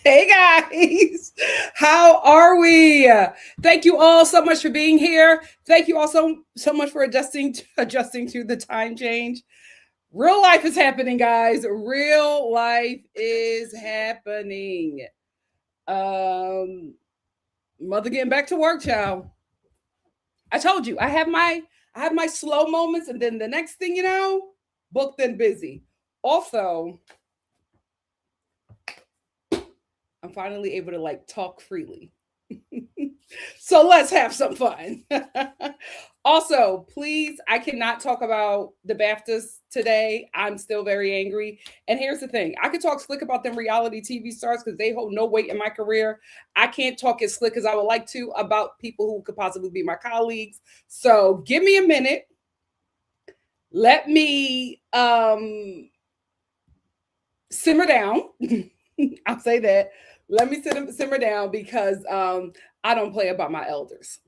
Hey guys, how are we? Thank you all so much for being here. Thank you all so much for adjusting to the time change. Real life is happening, guys. Real life is happening. Mother getting back to work, child. I told you I have my slow moments, and then the next thing you know, booked and busy. Also, I'm finally able to like talk freely. So let's have some fun. Also, please, I cannot talk about the BAFTAs today. I'm still very angry. And here's the thing, I could talk slick about them reality TV stars because they hold no weight in my career. I can't talk as slick as I would like to about people who could possibly be my colleagues. So give me a minute. Let me simmer down. I'll say that. Let me simmer down because I don't play about my elders.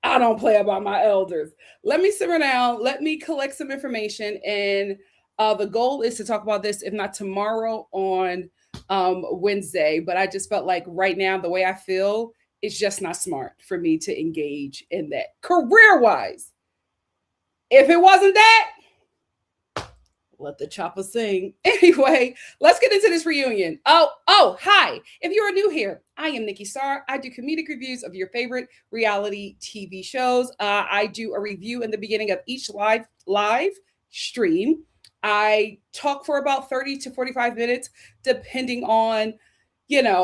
I don't play about my elders. Let me simmer down. Let me collect some information. And the goal is to talk about this, if not tomorrow, on Wednesday. But I just felt like right now, the way I feel, it's just not smart for me to engage in that career-wise. If it wasn't that, let the chopper sing. Anyway, let's get into this reunion. Oh, hi. If you are new here, I am NikkiStar. I do comedic reviews of your favorite reality TV shows. I do a review in the beginning of each live stream. I talk for about 30 to 45 minutes, depending on,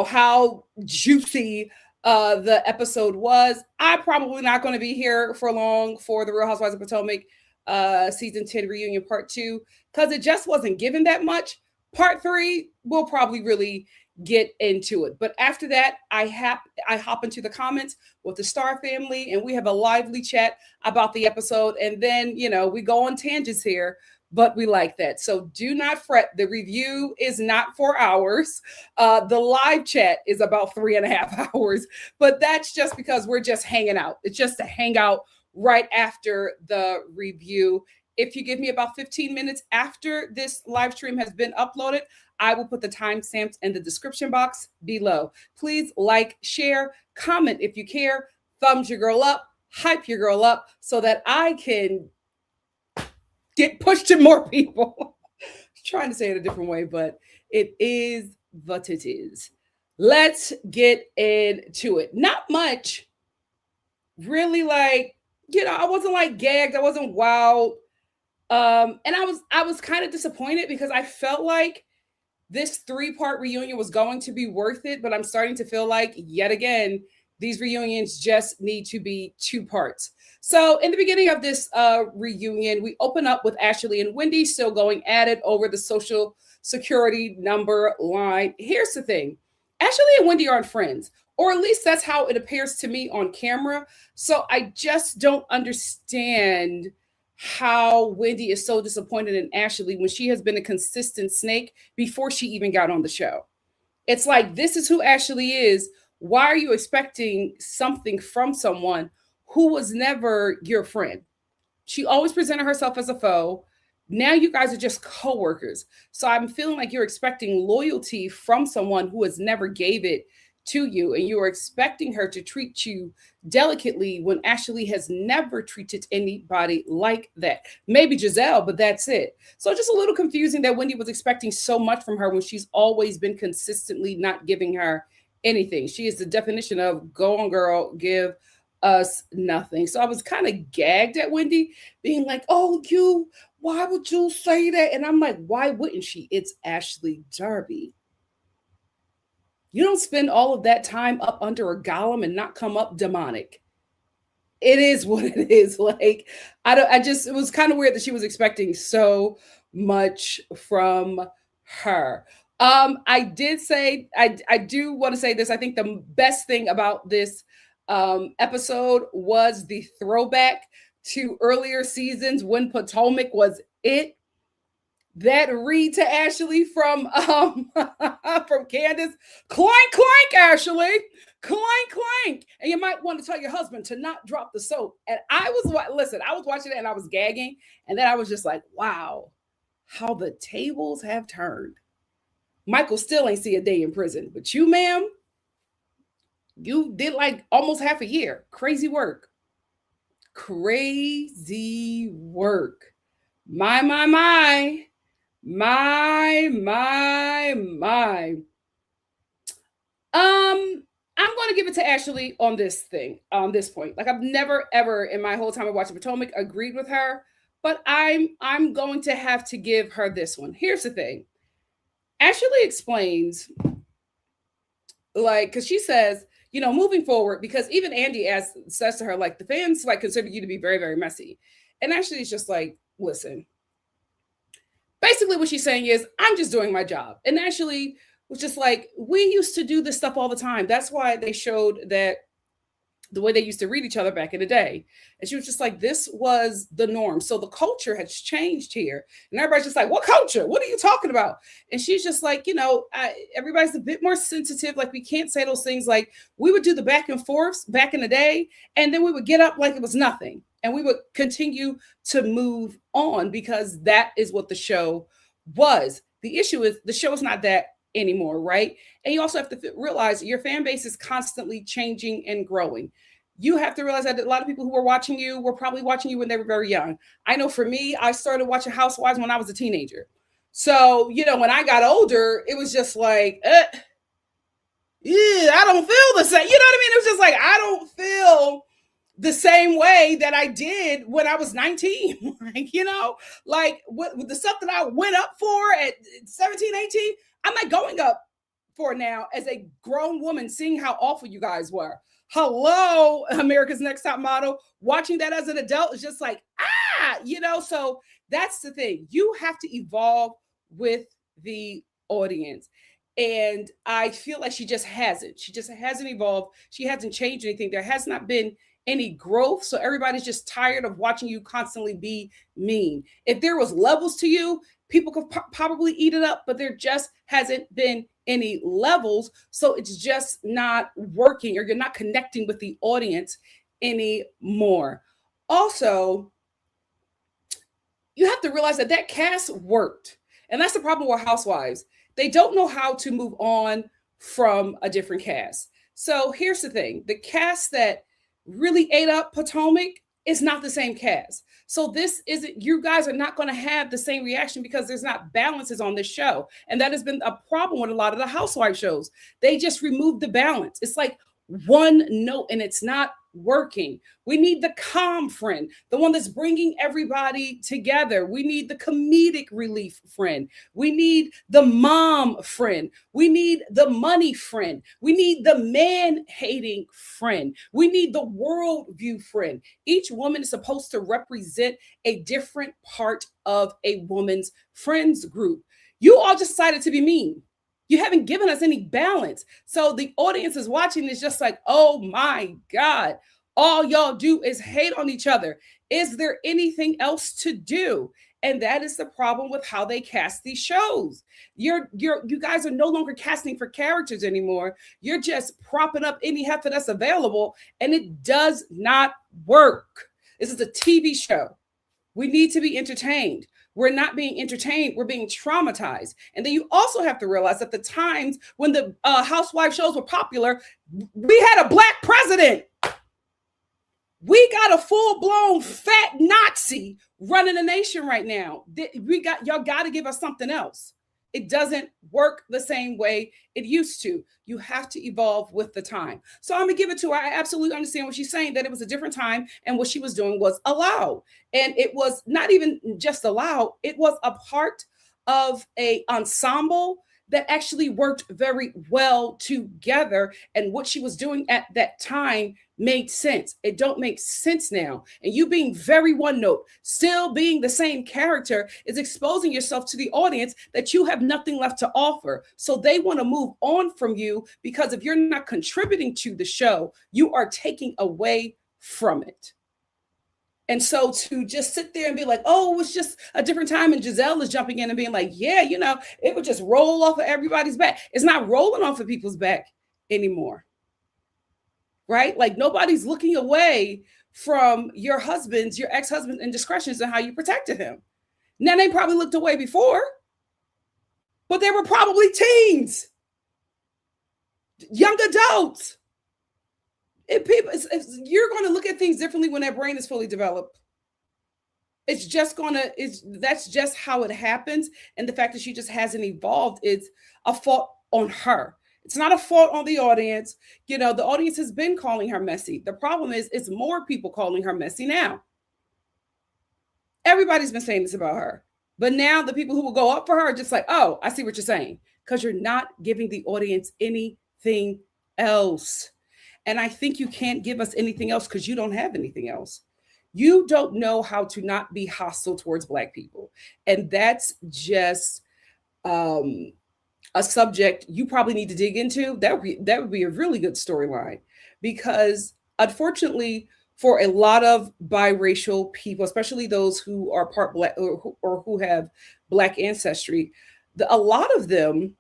how juicy the episode was. I'm probably not going to be here for long for the Real Housewives of Potomac season 10 reunion part 2 because it just wasn't given that much. Part 3 we'll probably really get into it, but after that I hop into the comments with the Star family and we have a lively chat about the episode, and then we go on tangents here, but we like that. So do not fret, the review is not 4 hours. The live chat is about 3.5 hours, but that's just because we're just hanging out. It's just a hangout right after the review. If you give me about 15 minutes after this live stream has been uploaded, I will put the timestamps in the description box below. Please like, share, comment if you care, thumbs your girl up, hype your girl up so that I can get pushed to more people. Trying to say it a different way, but it is what it is. Let's get into it. Not much, really, like, I wasn't like gagged, I wasn't wowed. And I was kind of disappointed because I felt like this 3-part reunion was going to be worth it, but I'm starting to feel like, yet again, these reunions just need to be 2 parts. So in the beginning of this reunion, we open up with Ashley and Wendy still going at it over the social security number line. Here's the thing. Ashley and Wendy aren't friends, or at least that's how it appears to me on camera. So I just don't understand how Wendy is so disappointed in Ashley when she has been a consistent snake before she even got on the show. It's like, this is who Ashley is. Why are you expecting something from someone who was never your friend? She always presented herself as a foe. Now you guys are just coworkers. So I'm feeling like you're expecting loyalty from someone who has never gave it to you, and you are expecting her to treat you delicately when Ashley has never treated anybody like that. Maybe Jazelle, but that's it. So just a little confusing that Wendy was expecting so much from her when she's always been consistently not giving her anything. She is the definition of go on, girl, give us nothing. So I was kind of gagged at Wendy being like, oh, why would you say that? And I'm like, why wouldn't she? It's Ashley Darby. You don't spend all of that time up under a golem and not come up demonic. It is what it is. Like, it was kind of weird that she was expecting so much from her. I did say, I do want to say this. I think the best thing about this episode was the throwback to earlier seasons when Potomac was it. That read to Ashley from from Candace, clank clank, Ashley, clank clank, and you might want to tell your husband to not drop the soap. And I was watching it and I was gagging, and then I was just like, wow, how the tables have turned. Michael still ain't see a day in prison, but you, ma'am, you did like almost half a year. Crazy work. Crazy work. My. I'm going to give it to Ashley on this thing, on this point. Like, I've never ever in my whole time of watching Potomac agreed with her, but I'm going to have to give her this one. Here's the thing. Ashley explains, like, because she says, moving forward, because even Andy says to her, like, the fans like consider you to be very, very messy. And Ashley's just like, listen. Basically, what she's saying is, I'm just doing my job. And Ashley was just like, we used to do this stuff all the time. That's why they showed that the way they used to read each other back in the day. And she was just like, this was the norm. So the culture has changed here. And everybody's just like, what culture? What are you talking about? And she's just like, everybody's a bit more sensitive. Like, we can't say those things. Like, we would do the back and forths back in the day, and then we would get up like it was nothing. And we would continue to move on because that is what the show was. The issue is the show is not that anymore, right? And you also have to realize your fan base is constantly changing and growing. You have to realize that a lot of people who were watching you were probably watching you when they were very young. I know for me, I started watching Housewives when I was a teenager. So, when I got older, it was just like, I don't feel the same. You know what I mean? It was just like, I don't feel the same way that I did when I was 19. Like, with the stuff that I went up for at 17, 18, I'm not going up for now as a grown woman, seeing how awful you guys were. Hello, America's Next Top Model. Watching that as an adult is just like, so that's the thing. You have to evolve with the audience. And I feel like she just hasn't. She just hasn't evolved. She hasn't changed anything. There has not been any growth. So everybody's just tired of watching you constantly be mean. If there was levels to you, people could probably eat it up, but there just hasn't been any levels. So it's just not working, or you're not connecting with the audience anymore. Also, realize that that cast worked. And that's the problem with Housewives. They don't know how to move on from a different cast. So here's the thing, the cast that really ate up Potomac is not the same cast. So this isn't, you guys are not going to have the same reaction because there's not balances on this show. And that has been a problem with a lot of the housewife shows. They just removed the balance. It's like one note and it's not working. We need the calm friend, the one that's bringing everybody together. We need the comedic relief friend. We need the mom friend. We need the money friend. We need the man hating friend. We need the worldview friend. Each woman is supposed to represent a different part of a woman's friends group. You all just decided to be mean. You haven't given us any balance. So the audience is watching this just like, oh my God, all y'all do is hate on each other. Is there anything else to do? And that is the problem with how they cast these shows. You guys are no longer casting for characters anymore. You're just propping up any heifer that's available, and it does not work. This is a TV show. We need to be entertained. We're not being entertained. We're being traumatized. And then you also have to realize that the times when the housewife shows were popular, we had a Black president. We got a full-blown fat Nazi running the nation right now. Y'all got to give us something else. It doesn't work the same way it used to. You have to evolve with the time. So I'm gonna give it to her. I absolutely understand what she's saying, that it was a different time and what she was doing was allowed. And it was not even just allowed, it was a part of a ensemble that actually worked very well together. And what she was doing at that time made sense. It don't make sense now. And you being very one note, still being the same character, is exposing yourself to the audience that you have nothing left to offer. So they want to move on from you because if you're not contributing to the show, you are taking away from it. And so to just sit there and be like, oh, it was just a different time. And Jazelle is jumping in and being like, yeah, you know, it would just roll off of everybody's back. It's not rolling off of people's back anymore. Right? Like nobody's looking away from your husband's, your ex-husband's indiscretions and how you protected him. Now they probably looked away before, but they were probably teens, young adults. You're going to look at things differently when that brain is fully developed. That's just how it happens. And the fact that she just hasn't evolved is a fault on her. It's not a fault on the audience. You know, the audience has been calling her messy. The problem is it's more people calling her messy now. Everybody's been saying this about her. But now the people who will go up for her are just like, oh, I see what you're saying. Because you're not giving the audience anything else. And I think you can't give us anything else because you don't have anything else. You don't know how to not be hostile towards Black people. And that's just a subject you probably need to dig into. That would be a really good storyline, because unfortunately for a lot of biracial people, especially those who are part Black or who have Black ancestry, a lot of them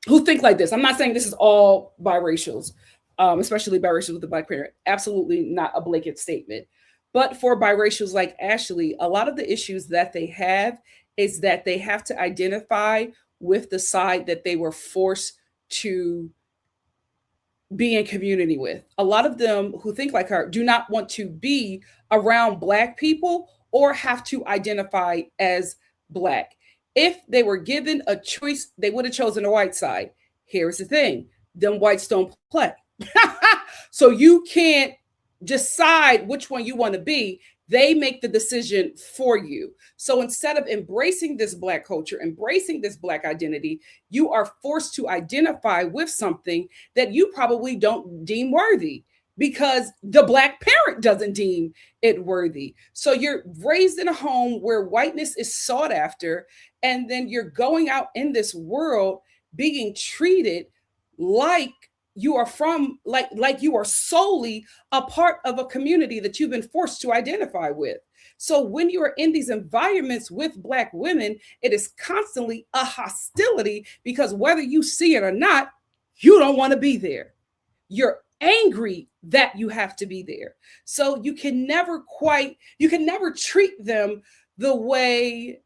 who think like this. I'm not saying this is all biracials, especially biracials with a Black parent. Absolutely not a blanket statement. But for biracials like Ashley, a lot of the issues that they have is that they have to identify with the side that they were forced to be in community with. A lot of them who think like her do not want to be around Black people or have to identify as Black. If they were given a choice, they would have chosen the white side. Here's the thing, them whites don't play. So you can't decide which one you want to be. They make the decision for you. So instead of embracing this Black culture, embracing this Black identity, you are forced to identify with something that you probably don't deem worthy because the Black parent doesn't deem it worthy. So you're raised in a home where whiteness is sought after, and then you're going out in this world being treated like you are from, like you are solely a part of a community that you've been forced to identify with. So when you are in these environments with Black women, it is constantly a hostility because whether you see it or not, you don't want to be there. You're angry that you have to be there. So you can never treat them the way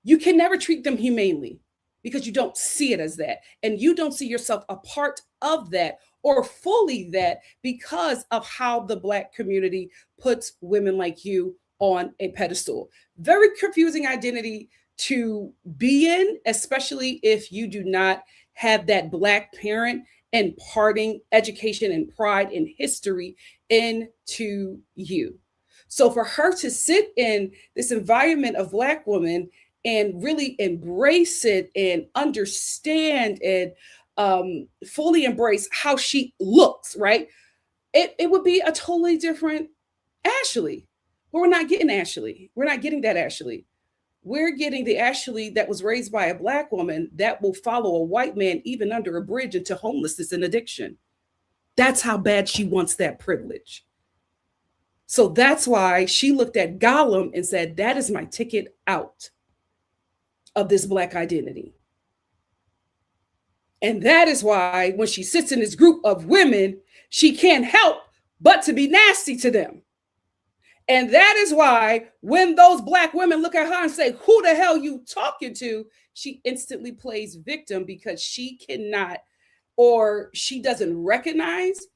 you can never treat them humanely because you don't see it as that. And you don't see yourself a part of that or fully that because of how the Black community puts women like you on a pedestal. Very confusing identity to be in, especially if you do not have that Black parent imparting education and pride and history into you. So for her to sit in this environment of Black women and really embrace it and understand and fully embrace how she looks, right? It would be a totally different Ashley. But we're not getting Ashley. We're not getting that Ashley. We're getting the Ashley that was raised by a Black woman that will follow a white man even under a bridge into homelessness and addiction. That's how bad she wants that privilege. So that's why she looked at Gollum and said, that is my ticket out of this Black identity. And that is why when she sits in this group of women, she can't help but to be nasty to them. And that is why when those Black women look at her and say, who the hell you talking to? She instantly plays victim because she cannot, or she doesn't recognize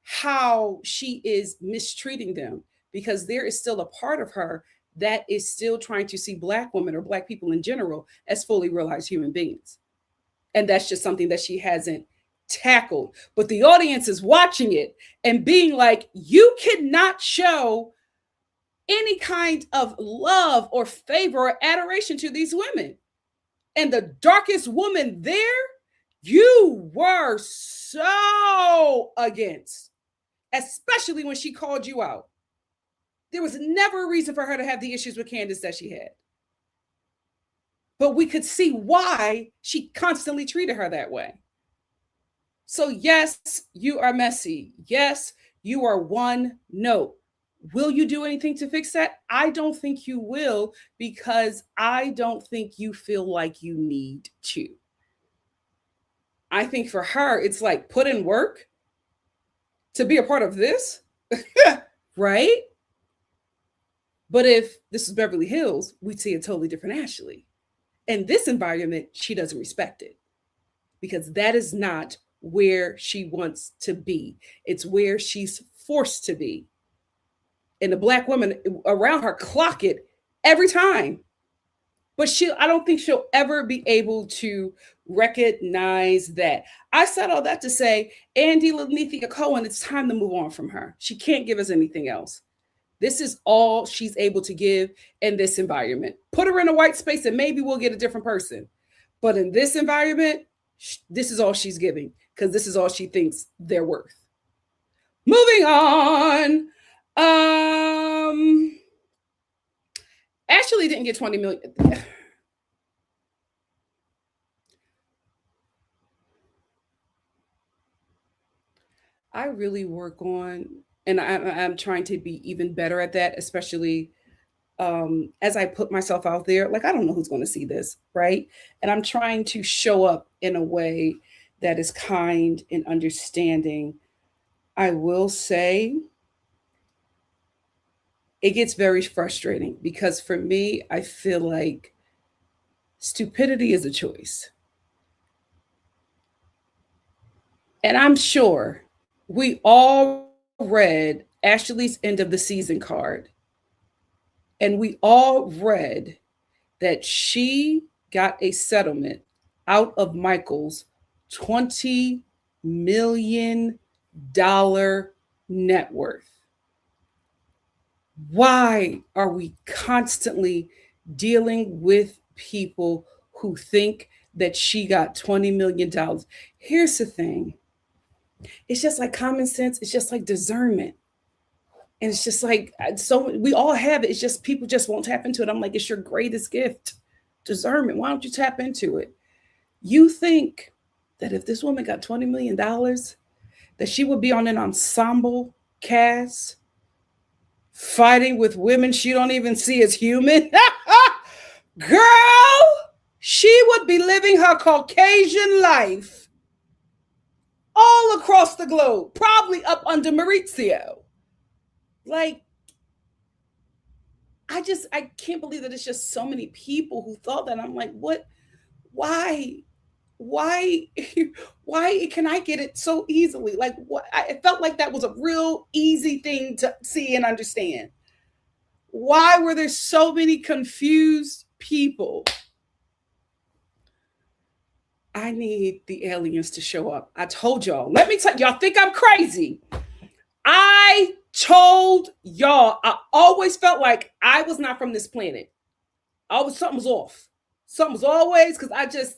how she is mistreating them, because there is still a part of her that is still trying to see Black women or Black people in general as fully realized human beings. And that's just something that she hasn't tackled. But the audience is watching it and being like, you cannot show any kind of love or favor or adoration to these women. And the darkest woman there, you were so against, especially when she called you out. There was never a reason for her to have the issues with Candace that she had. But we could see why she constantly treated her that way. So yes, you are messy. Yes, you are one note. Will you do anything to fix that? I don't think you will, because I don't think you feel like you need to. I think for her, it's like put in work to be a part of this, right? But if this is Beverly Hills, we'd see a totally different Ashley. In this environment, she doesn't respect it because that is not where she wants to be. It's where she's forced to be. And the Black women around her clock it every time. But I don't think she'll ever be able to recognize that. I said all that to say, Andy Lanithia Cohen, it's time to move on from her. She can't give us anything else. This is all she's able to give in this environment. Put her in a white space and maybe we'll get a different person. But in this environment, this is all she's giving because this is all she thinks they're worth. Moving on. Ashley didn't get 20 million. I really work on, and I'm trying to be even better at that, especially as I put myself out there. Like, I don't know who's going to see this, right? And I'm trying to show up in a way that is kind and understanding. I will say it gets very frustrating because for me, I feel like stupidity is a choice. And I'm sure we all read Ashley's end of the season card. And we all read that she got a settlement out of Michael's $20 million net worth. Why are we constantly dealing with people who think that she got $20 million? Here's the thing. It's just like common sense. It's just like discernment. And it's just like, so we all have it. It's just people just won't tap into it. I'm like, it's your greatest gift, discernment. Why don't you tap into it? You think that if this woman got $20 million, that she would be on an ensemble cast fighting with women she don't even see as human? Girl, she would be living her Caucasian life all across the globe, probably up under Maurizio. Like, I can't believe that it's just so many people who thought that. I'm like, what? Why? Why? Why can I get it so easily? Like, what? It felt like that was a real easy thing to see and understand. Why were there so many confused people? I need the aliens to show up. I told y'all. Let me tell y'all, think I'm crazy. I told y'all, I always felt like I was not from this planet. Something was off. Something was always, because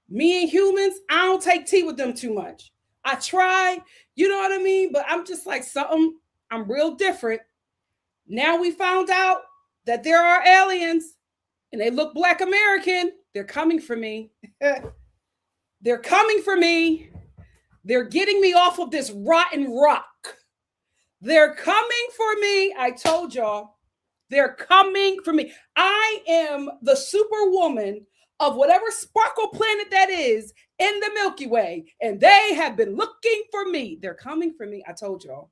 me and humans, I don't take tea with them too much. I try, you know what I mean? But I'm just like, I'm real different. Now we found out that there are aliens and they look Black American. They're coming for me. They're coming for me. They're getting me off of this rotten rock. They're coming for me. I told y'all. They're coming for me. I am the superwoman of whatever sparkle planet that is in the Milky Way. And they have been looking for me. They're coming for me. I told y'all.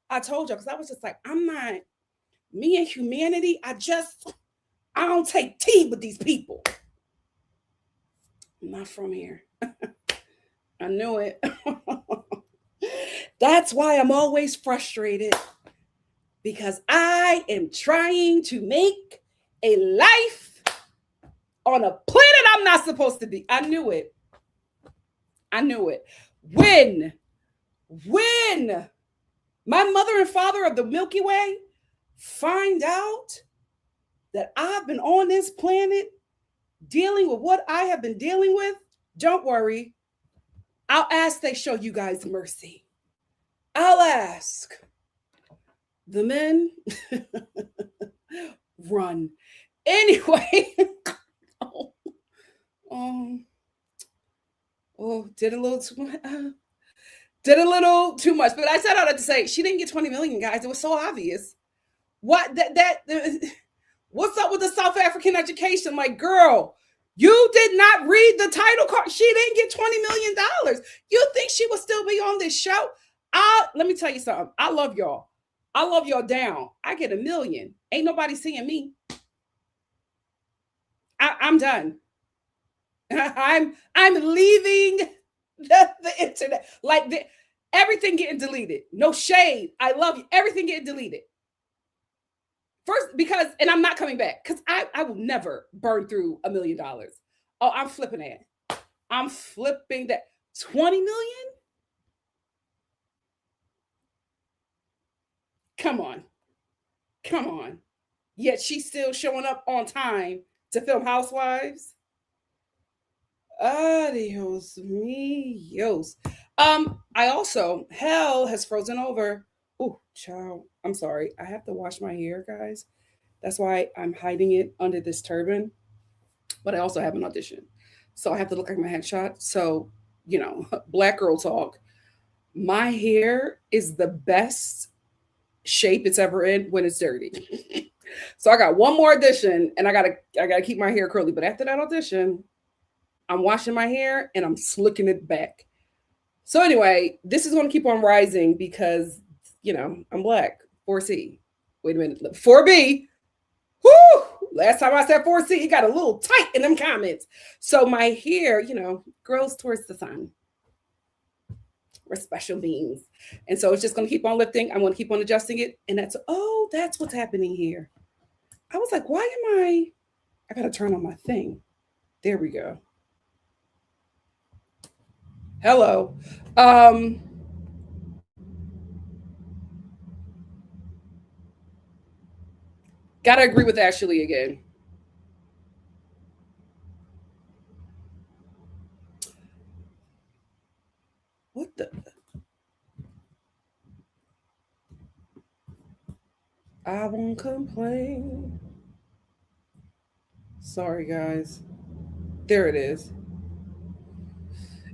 Because I was just like, I'm not, me and humanity, I don't take tea with these people. I'm not from here. I knew it. That's why I'm always frustrated, because I am trying to make a life on a planet I'm not supposed to be. I knew it. When my mother and father of the Milky Way find out that I've been on this planet dealing with what I have been dealing with, don't worry. I'll ask they show you guys mercy. I'll ask the men run. Anyway, did a little too much. But I said all that to say she didn't get 20 million, guys. It was so obvious. What's up with the South African education? Like, girl, you did not read the title card. She didn't get $20 million. You think she would still be on this show? Let me tell you something. I love y'all. Down. I get $1 million. Ain't nobody seeing me. I'm done. I'm leaving the internet. Like everything getting deleted. No shade. I love you. Everything getting deleted. First, because, and I'm not coming back, because I will never burn through $1 million. Oh, I'm flipping that. I'm flipping that. 20 million? Come on. Yet she's still showing up on time to film Housewives. Adios míos. I also, hell has frozen over. Oh, child. I'm sorry. I have to wash my hair, guys. That's why I'm hiding it under this turban. But I also have an audition. So I have to look like my headshot. So, Black girl talk. My hair is the best shape it's ever in when it's dirty. So I got one more audition and I gotta keep my hair curly. But after that audition, I'm washing my hair and I'm slicking it back. So anyway, this is going to keep on rising because, I'm Black. 4C. Wait a minute. 4B. Whoo! Last time I said 4C, it got a little tight in them comments. So my hair, grows towards the sun. We're special beings. And so it's just going to keep on lifting. I'm going to keep on adjusting it. And that's what's happening here. I was like, why am I got to turn on my thing. There we go. Hello. Gotta agree with Ashley again. What the? I won't complain. Sorry, guys. There it is.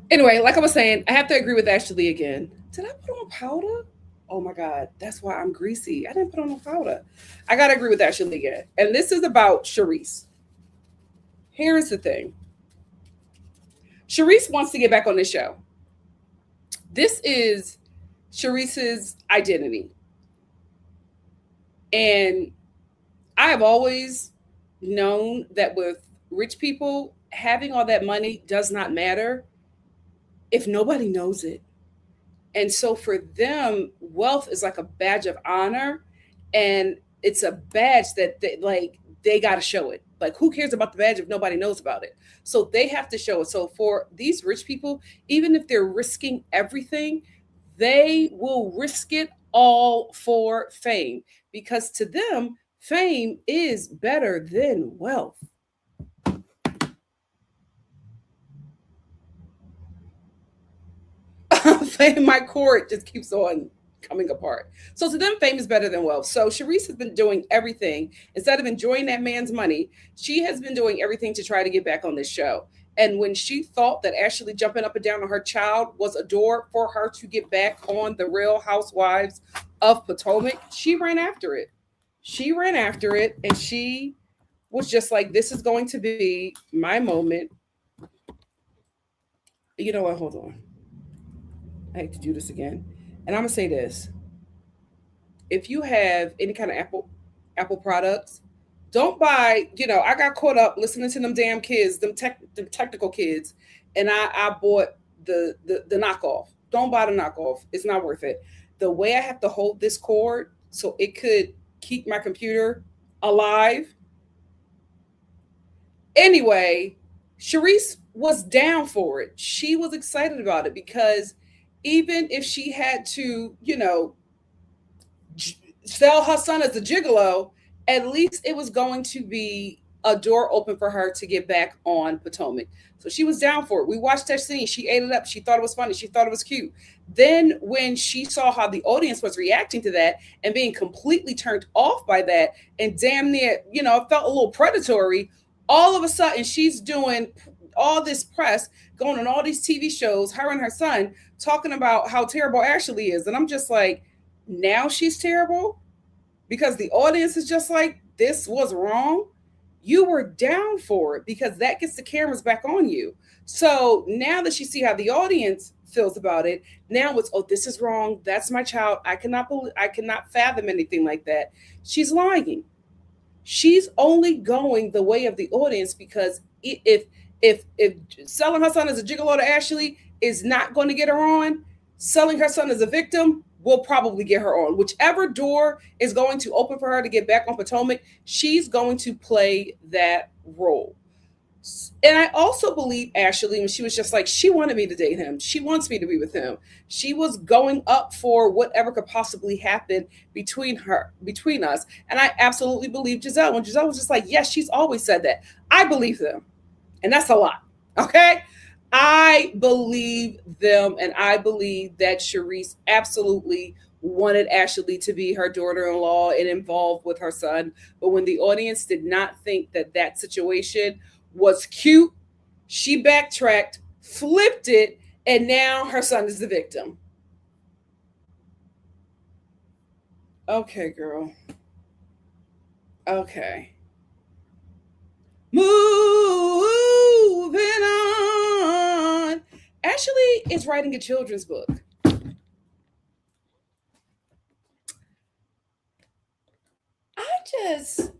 Anyway, like I was saying, I have to agree with Ashley again. Did I put on powder? Oh my God, that's why I'm greasy. I didn't put on no powder. I gotta agree with Ashley again. And this is about Shereice. Here's the thing. Shereice wants to get back on the show. This is Shereice's identity. And I have always known that with rich people, having all that money does not matter if nobody knows it. And so for them, wealth is like a badge of honor, and it's a badge that they got to show it. Like, who cares about the badge if nobody knows about it? So they have to show it. So for these rich people, even if they're risking everything, they will risk it all for fame, because to them, fame is better than wealth. Fame, my cord just keeps on coming apart. So to them, fame is better than wealth. So Shereice has been doing everything. Instead of enjoying that man's money, she has been doing everything to try to get back on this show. And when she thought that Ashley jumping up and down on her child was a door for her to get back on the Real Housewives of Potomac, she ran after it. She ran after it, and she was just like, this is going to be my moment. You know what? Hold on. I hate to do this again. And I'm gonna say this: if you have any kind of Apple products, don't buy. I got caught up listening to them damn kids, them technical kids, and I bought the knockoff. Don't buy the knockoff. It's not worth it. The way I have to hold this cord so it could keep my computer alive. Anyway, Shereice was down for it. She was excited about it because even if she had to, sell her son as a gigolo, at least it was going to be a door open for her to get back on Potomac. So she was down for it. We watched that scene. She ate it up. She thought it was funny. She thought it was cute. Then when she saw how the audience was reacting to that and being completely turned off by that and damn near, it felt a little predatory, all of a sudden she's doing all this press, going on all these TV shows, her and her son talking about how terrible Ashley is. And I'm just like, now she's terrible because the audience is just like, this was wrong. You were down for it because that gets the cameras back on you. So now that you see how the audience feels about it, now it's, oh, this is wrong. That's my child. I cannot fathom anything like that. She's lying. She's only going the way of the audience because if selling her son as a gigolo to Ashley is not going to get her on, selling her son as a victim will probably get her on. Whichever door is going to open for her to get back on Potomac, she's going to play that role. And I also believe Ashley, when she was just like, she wanted me to date him. She wants me to be with him. She was going up for whatever could possibly happen between us. And I absolutely believe Jazelle. When Jazelle was just like, yes, she's always said that. I believe them. And that's a lot. Okay. I believe them, and I believe that Shereice absolutely wanted Ashley to be her daughter-in-law and involved with her son. But when the audience did not think that that situation was cute, she backtracked, flipped it, and now her son is the victim. Okay, girl. Okay. Moving on. Ashley is writing a children's book. I just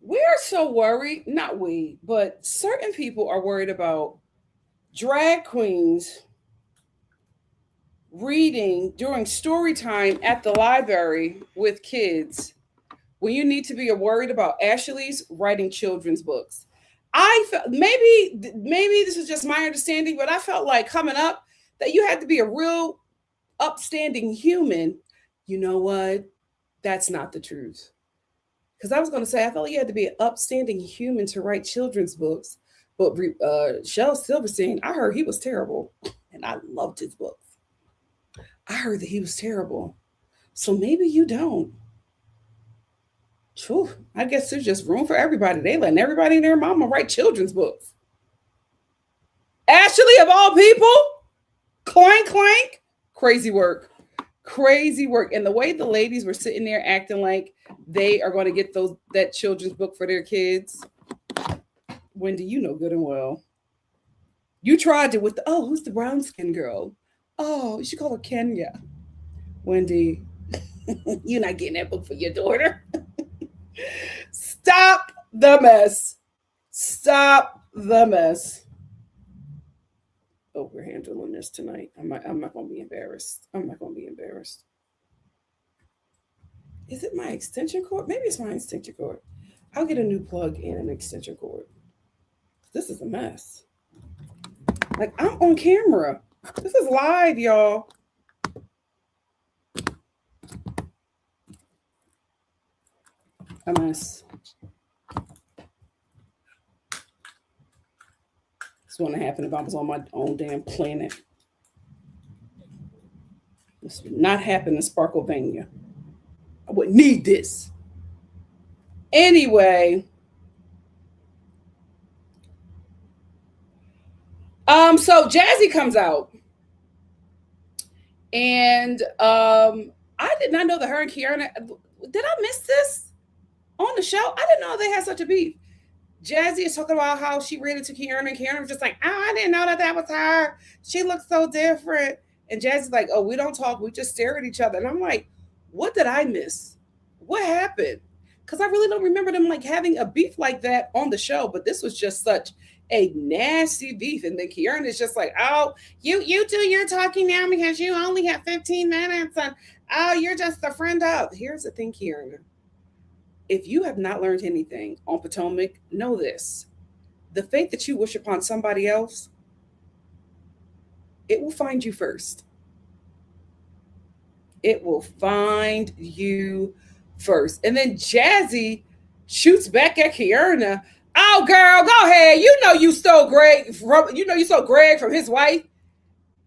we're so worried, not we, but certain people are worried about drag queens reading during story time at the library with kids when you need to be worried about Ashley's writing children's books. I felt maybe this is just my understanding, but I felt like coming up that you had to be a real upstanding human. You know what? That's not the truth. Because I was going to say I felt like you had to be an upstanding human to write children's books. But Shel Silverstein, I heard he was terrible, and I loved his books. I heard that he was terrible, so maybe you don't. Whew, I guess there's just room for everybody. They letting everybody and their mama write children's books. Ashley, of all people, clank clank, crazy work, crazy work. And the way the ladies were sitting there acting like they are going to get that children's book for their kids. Wendy, you know good and well. You tried it with who's the brown skin girl? Oh, you should call her Kenya. Wendy, You're not getting that book for your daughter. Stop the mess. Stop the mess. Oh, we're handling this tonight. I'm not going to be embarrassed. I'm not going to be embarrassed. Is it my extension cord? Maybe it's my extension cord. I'll get a new plug and an extension cord. This is a mess. Like, I'm on camera. This is live, y'all. A mess. This wouldn't happen if I was on my own damn planet. This would not happen in Sparklevania. I would need this. Anyway. So Jazzy comes out. And I did not know that her and Kieran, did I miss this on the show? I didn't know they had such a beef. Jazzy is talking about how she ran into Kieran, and Kieran was just like, oh, I didn't know that was her. She looks so different. And Jazzy's like, oh, we don't talk. We just stare at each other. And I'm like, what did I miss? What happened? Because I really don't remember them like having a beef like that on the show. But this was just such a nasty beef. And then Kieran is just like, oh, you do your talking now because you only have 15 minutes. And oh, you're just a friend of. Here's the thing, Kieran. If you have not learned anything on Potomac, know this. The faith that you wish upon somebody else, it will find you first. It will find you first. And then Jazzy shoots back at Kieran. Oh, girl, go ahead. You know you stole Greg from his wife.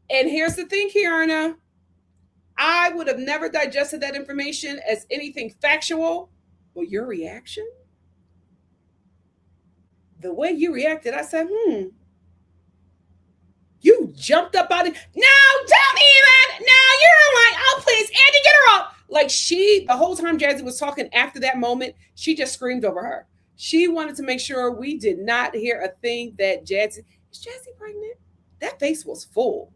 And here's the thing, Kieran. I would have never digested that information as anything factual. Well, your reaction? The way you reacted, I said, You jumped up out of no, don't even. No, you're like, oh, please, Andy, get her up. Like the whole time Jazzy was talking after that moment, she just screamed over her. She wanted to make sure we did not hear a thing that is Jazzy pregnant? That face was full.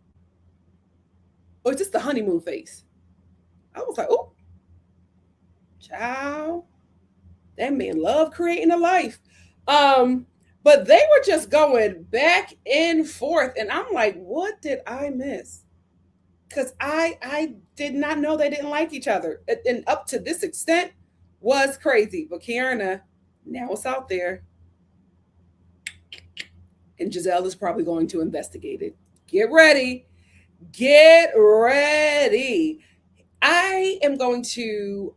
Or just the honeymoon face. I was like, oh, child. That man loved creating a life. But they were just going back and forth. And I'm like, what did I miss? Because I did not know they didn't like each other. And up to this extent was crazy. But Kieran, now it's out there. And Jazelle is probably going to investigate it. Get ready. Get ready. I am going to,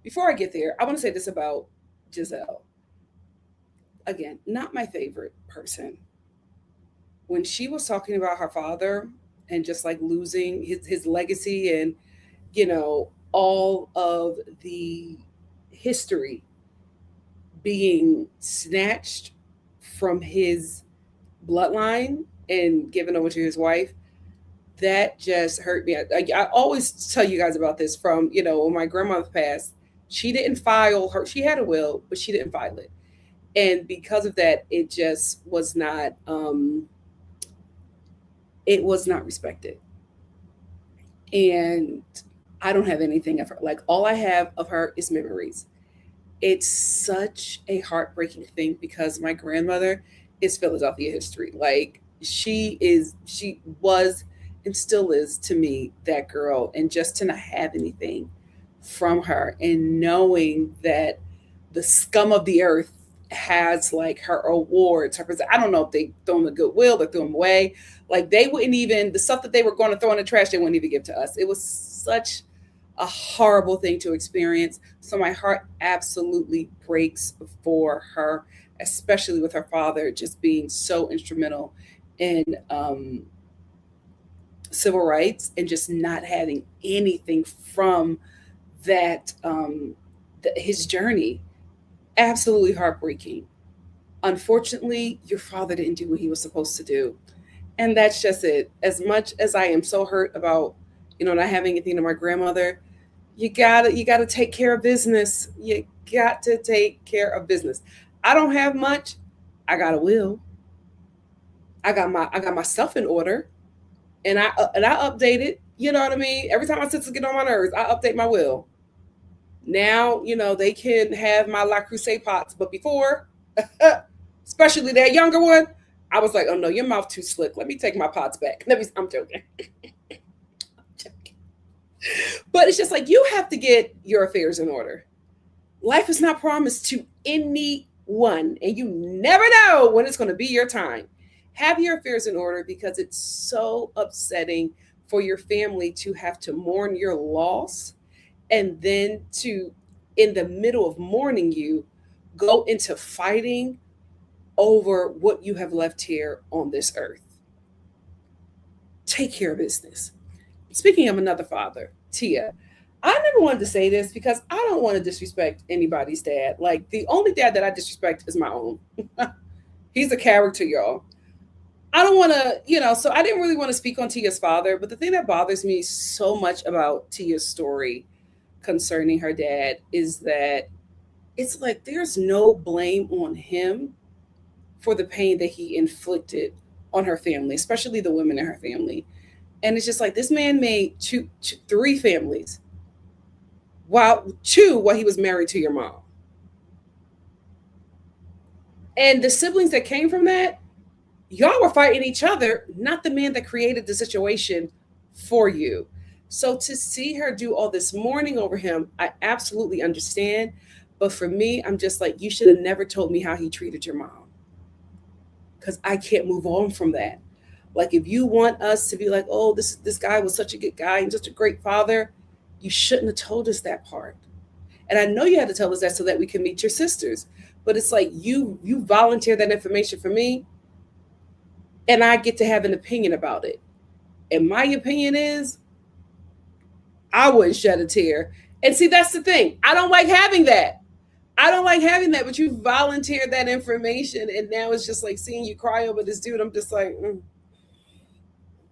before I get there, I want to say this about Jazelle. Again, not my favorite person. When she was talking about her father and just like losing his legacy and, all of the history being snatched from his bloodline and given over to his wife, that just hurt me. I always tell you guys about this from, when my grandmother passed. She didn't file her, she had a will, but she didn't file it. And because of that, it just was not, it was not respected. And I don't have anything of her. Like, all I have of her is memories. It's such a heartbreaking thing because my grandmother is Philadelphia history. Like, she was and still is to me that girl. And just to not have anything from her and knowing that the scum of the earth has like her awards, I don't know if they throw them the goodwill, they threw them away. Like, they wouldn't even, the stuff that they were going to throw in the trash, they wouldn't even give to us. It was such a horrible thing to experience. So my heart absolutely breaks for her, especially with her father just being so instrumental in civil rights and just not having anything from that, his journey. Absolutely heartbreaking. Unfortunately, your father didn't do what he was supposed to do. And that's just it. As much as I am so hurt about, not having anything to my grandmother, you gotta take care of business. You got to take care of business. I don't have much. I got a will. I got my stuff in order, and I updated You know what I mean? Every time my sisters get on my nerves, I update my will. Now, they can have my La Crusade pots, but before, especially that younger one, I was like, oh no, your mouth too slick. Let me take my pots back. I'm joking. But it's just like you have to get your affairs in order. Life is not promised to anyone, and you never know when it's going to be your time. Have your affairs in order because it's so upsetting for your family to have to mourn your loss and then to, in the middle of mourning you, go into fighting over what you have left here on this earth. Take care of business. Speaking of another father, Tia, I never wanted to say this because I don't want to disrespect anybody's dad. Like, the only dad that I disrespect is my own. He's a character, y'all. I don't want to, so I didn't really want to speak on Tia's father. But the thing that bothers me so much about Tia's story concerning her dad is that it's like there's no blame on him for the pain that he inflicted on her family, especially the women in her family. And it's just like this man made three families, while he was married to your mom. And the siblings that came from that, y'all were fighting each other, not the man that created the situation for you. So to see her do all this mourning over him, I absolutely understand. But for me, I'm just like, you should have never told me how he treated your mom. Because I can't move on from that. Like, if you want us to be like, oh, this guy was such a good guy and just a great father, you shouldn't have told us that part. And I know you had to tell us that so that we can meet your sisters. But it's like you volunteer that information for me, and I get to have an opinion about it. And my opinion is, I wouldn't shed a tear. And see, that's the thing. I don't like having that. I don't like having that, but you volunteered that information, and now it's just like seeing you cry over this dude. I'm just like,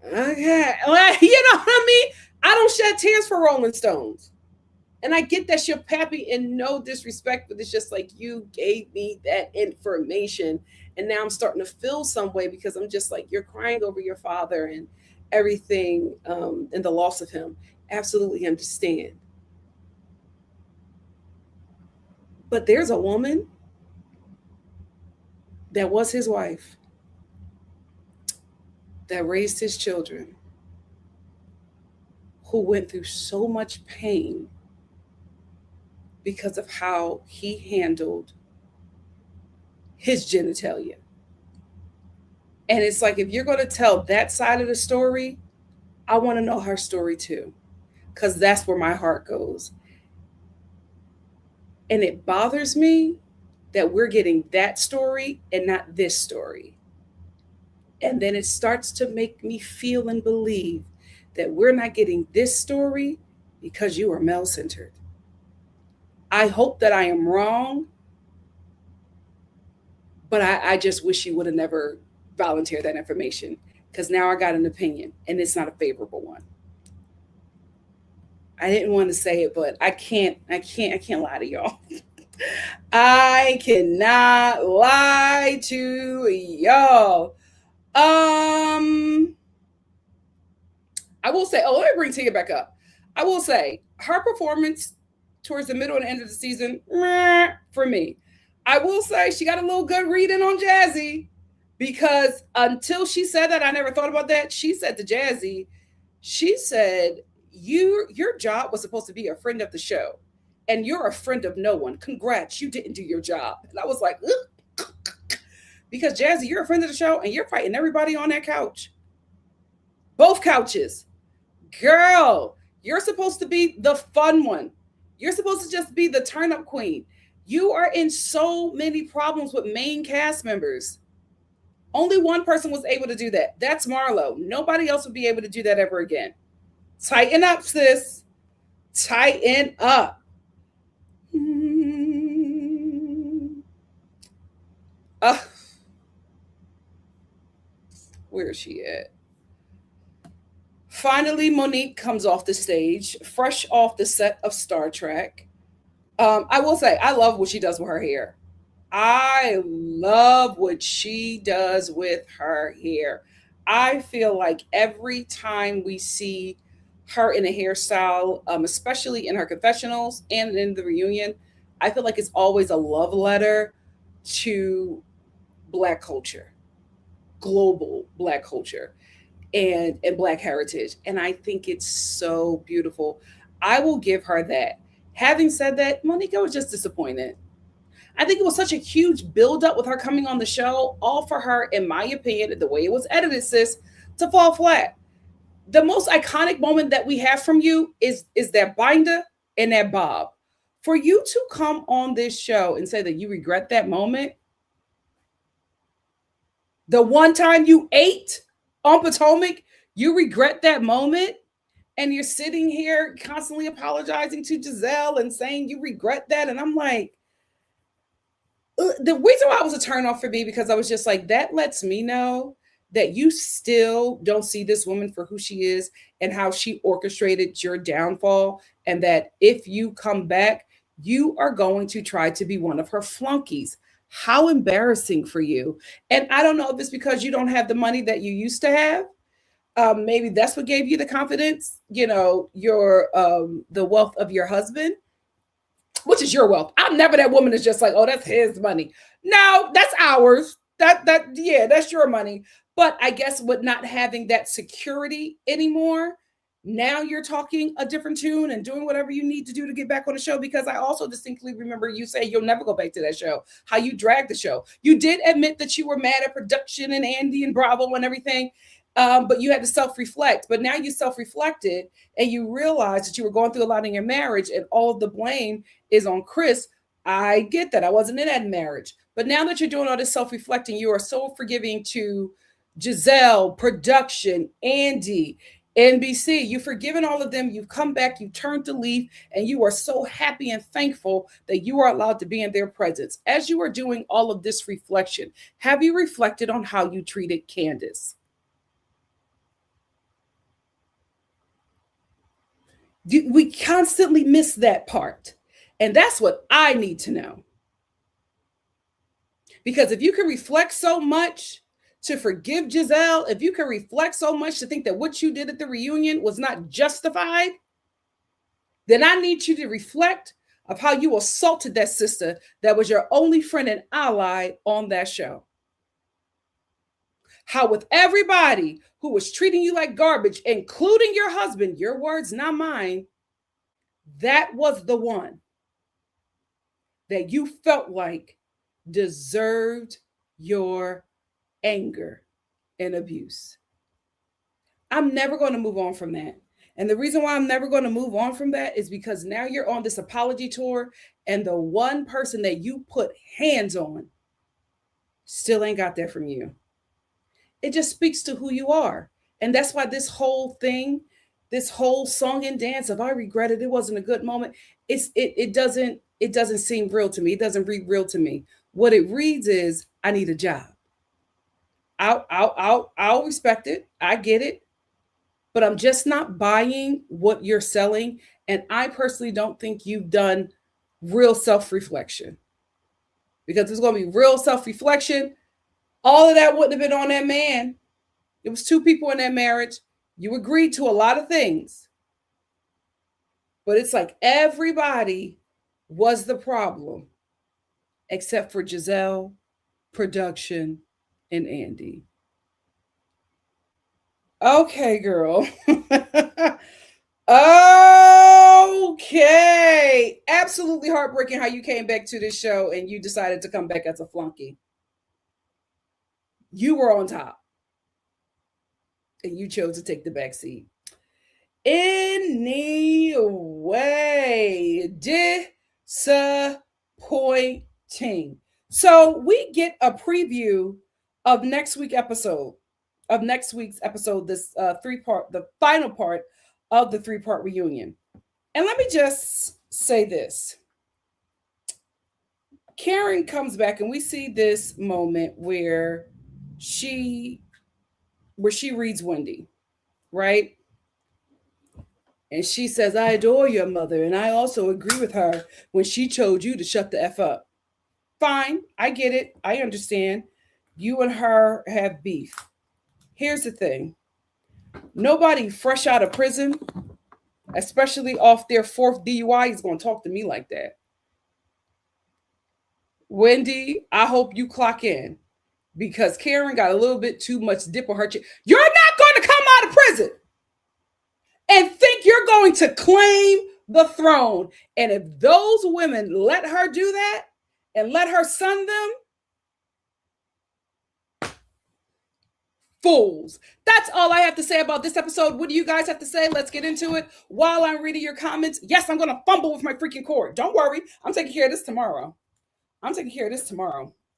okay, like, you know what I mean? I don't shed tears for Rolling Stones. And I get that you're Pappy and no disrespect, but it's just like you gave me that information. And now I'm starting to feel some way because I'm just like, you're crying over your father and everything, and the loss of him. Absolutely understand. But there's a woman that was his wife, that raised his children, who went through so much pain because of how he handled his genitalia. And it's like, if you're going to tell that side of the story, I want to know her story too, because that's where my heart goes. And it bothers me that we're getting that story and not this story. And then it starts to make me feel and believe that we're not getting this story because you are male centered. I hope that I am wrong, but I just wish you would have never volunteered that information, because now I got an opinion and it's not a favorable one. I didn't want to say it, but I can't lie to y'all. I cannot lie to y'all. I will say, let me bring Tia back up. I will say her performance towards the middle and end of the season, for me. I will say she got a little good reading on Jazzy, because until she said that, I never thought about that. She said to Jazzy, she said, your job was supposed to be a friend of the show, and you're a friend of no one. Congrats, you didn't do your job. And I was like, ugh. Because Jazzy, you're a friend of the show, and you're fighting everybody on that couch. Both couches. Girl, you're supposed to be the fun one. You're supposed to just be the turn up queen. You are in so many problems with main cast members. Only one person was able to do that. That's Marlo. Nobody else would be able to do that ever again. Tighten up, sis. Tighten up. Where is she at? Finally, Monique comes off the stage, fresh off the set of Star Trek. I will say, I love what she does with her hair. I love what she does with her hair. I feel like every time we see her in a hairstyle, especially in her confessionals and in the reunion. I feel like it's always a love letter to Black culture, global Black culture, and Black heritage. And I think it's so beautiful. I will give her that. Having said that, Monique was just disappointed. I think it was such a huge buildup with her coming on the show, all for her, in my opinion, the way it was edited, sis, to fall flat. The most iconic moment that we have from you is that binder and that bob. For you to come on this show and say that you regret that moment, the one time you ate on Potomac, you regret that moment, and you're sitting here constantly apologizing to Jazelle and saying you regret that. And I'm like, the reason why it was a turn off for me, because I was just like, that lets me know that you still don't see this woman for who she is and how she orchestrated your downfall. And that if you come back, you are going to try to be one of her flunkies. How embarrassing for you. And I don't know if it's because you don't have the money that you used to have. Maybe that's what gave you the confidence, your the wealth of your husband, which is your wealth. I'm never that woman that's just like, oh, that's his money. No, that's ours. Yeah, that's your money. But I guess with not having that security anymore, now you're talking a different tune and doing whatever you need to do to get back on the show. Because I also distinctly remember you say you'll never go back to that show, how you dragged the show. You did admit that you were mad at production and Andy and Bravo and everything. But you had to self-reflect. But now you self-reflected and you realized that you were going through a lot in your marriage and all of the blame is on Chris. I get that. I wasn't in that marriage. But now that you're doing all this self-reflecting, you are so forgiving to Jazelle, production, Andy, NBC. You've forgiven all of them. You've come back. You turned the leaf, and you are so happy and thankful that you are allowed to be in their presence. As you are doing all of this reflection, have you reflected on how you treated Candace? We constantly miss that part. And that's what I need to know. Because if you can reflect so much to forgive Jazelle, if you can reflect so much to think that what you did at the reunion was not justified, then I need you to reflect of how you assaulted that sister that was your only friend and ally on that show. How with everybody who was treating you like garbage, including your husband, your words, not mine, that was the one that you felt like deserved your anger and abuse. I'm never going to move on from that. And the reason why I'm never going to move on from that is because now you're on this apology tour, and the one person that you put hands on still ain't got that from you. It just speaks to who you are. And that's why this whole thing, this whole song and dance of I regret it, it wasn't a good moment. It doesn't seem real to me. It doesn't read real to me. What it reads is I need a job. I'll respect it. I get it. But I'm just not buying what you're selling. And I personally don't think you've done real self-reflection. Because there's going to be real self-reflection. All of that wouldn't have been on that man. It was two people in that marriage. You agreed to a lot of things. But it's like everybody was the problem except for Jazelle, production, and Andy. Okay, girl. Okay. Absolutely heartbreaking how you came back to this show and you decided to come back as a flunky. You were on top. And you chose to take the back seat. Anyway, disappointing. So we get a preview of next week's episode. This the final part of the 3-part reunion. And let me just say this. Karen comes back and we see this moment where she reads Wendy, right? And she says, I adore your mother, and I also agree with her when she told you to shut the F up. Fine, I get it. I understand. You and her have beef. Here's the thing. Nobody fresh out of prison especially off their fourth DUI, is going to talk to me like that. Wendy, I hope you clock in because Karen got a little bit too much dip on her chin. You're not going to come out of prison and think you're going to claim the throne. And if those women let her do that and let her son them, fools. That's all I have to say about this episode. What do you guys have to say? Let's get into it. While I'm reading your comments, yes, I'm going to fumble with my freaking cord. Don't worry. I'm taking care of this tomorrow.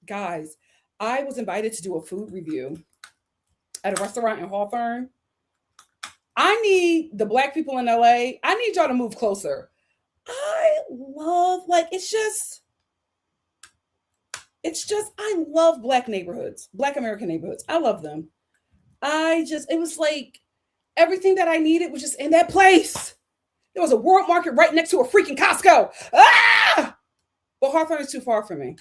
Guys, I was invited to do a food review at a restaurant in Hawthorne. I need the Black people in LA. I need y'all to move closer. I love, like, I love Black neighborhoods, Black American neighborhoods. I love them. It was like everything that I needed was just in that place. There was a World Market right next to a freaking Costco. Ah! But Hawthorne is too far for me.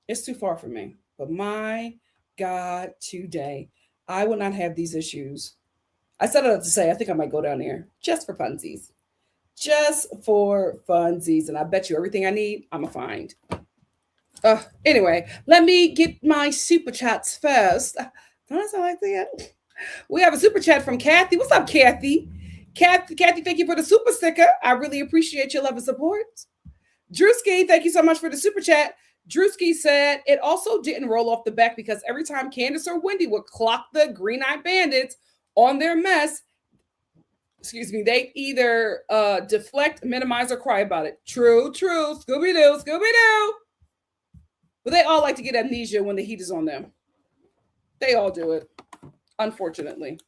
It's too far for me. But my God, today, I will not have these issues. I set it up to say, I think I might go down there just for funsies. And I bet you everything I need, I'm going to find. Anyway, let me get my super chats first. Don't I sound like that? We have a super chat from Kathy. What's up, Kathy? Kathy, thank you for the super sticker. I really appreciate your love and support. Drewski, thank you so much for the super chat. Drewski said it also didn't roll off the back because every time Candace or Wendy would clock the green-eyed bandits on their mess, they either deflect, minimize, or cry about it. True. Scooby-Doo. But they all like to get amnesia when the heat is on them. They all do it, unfortunately.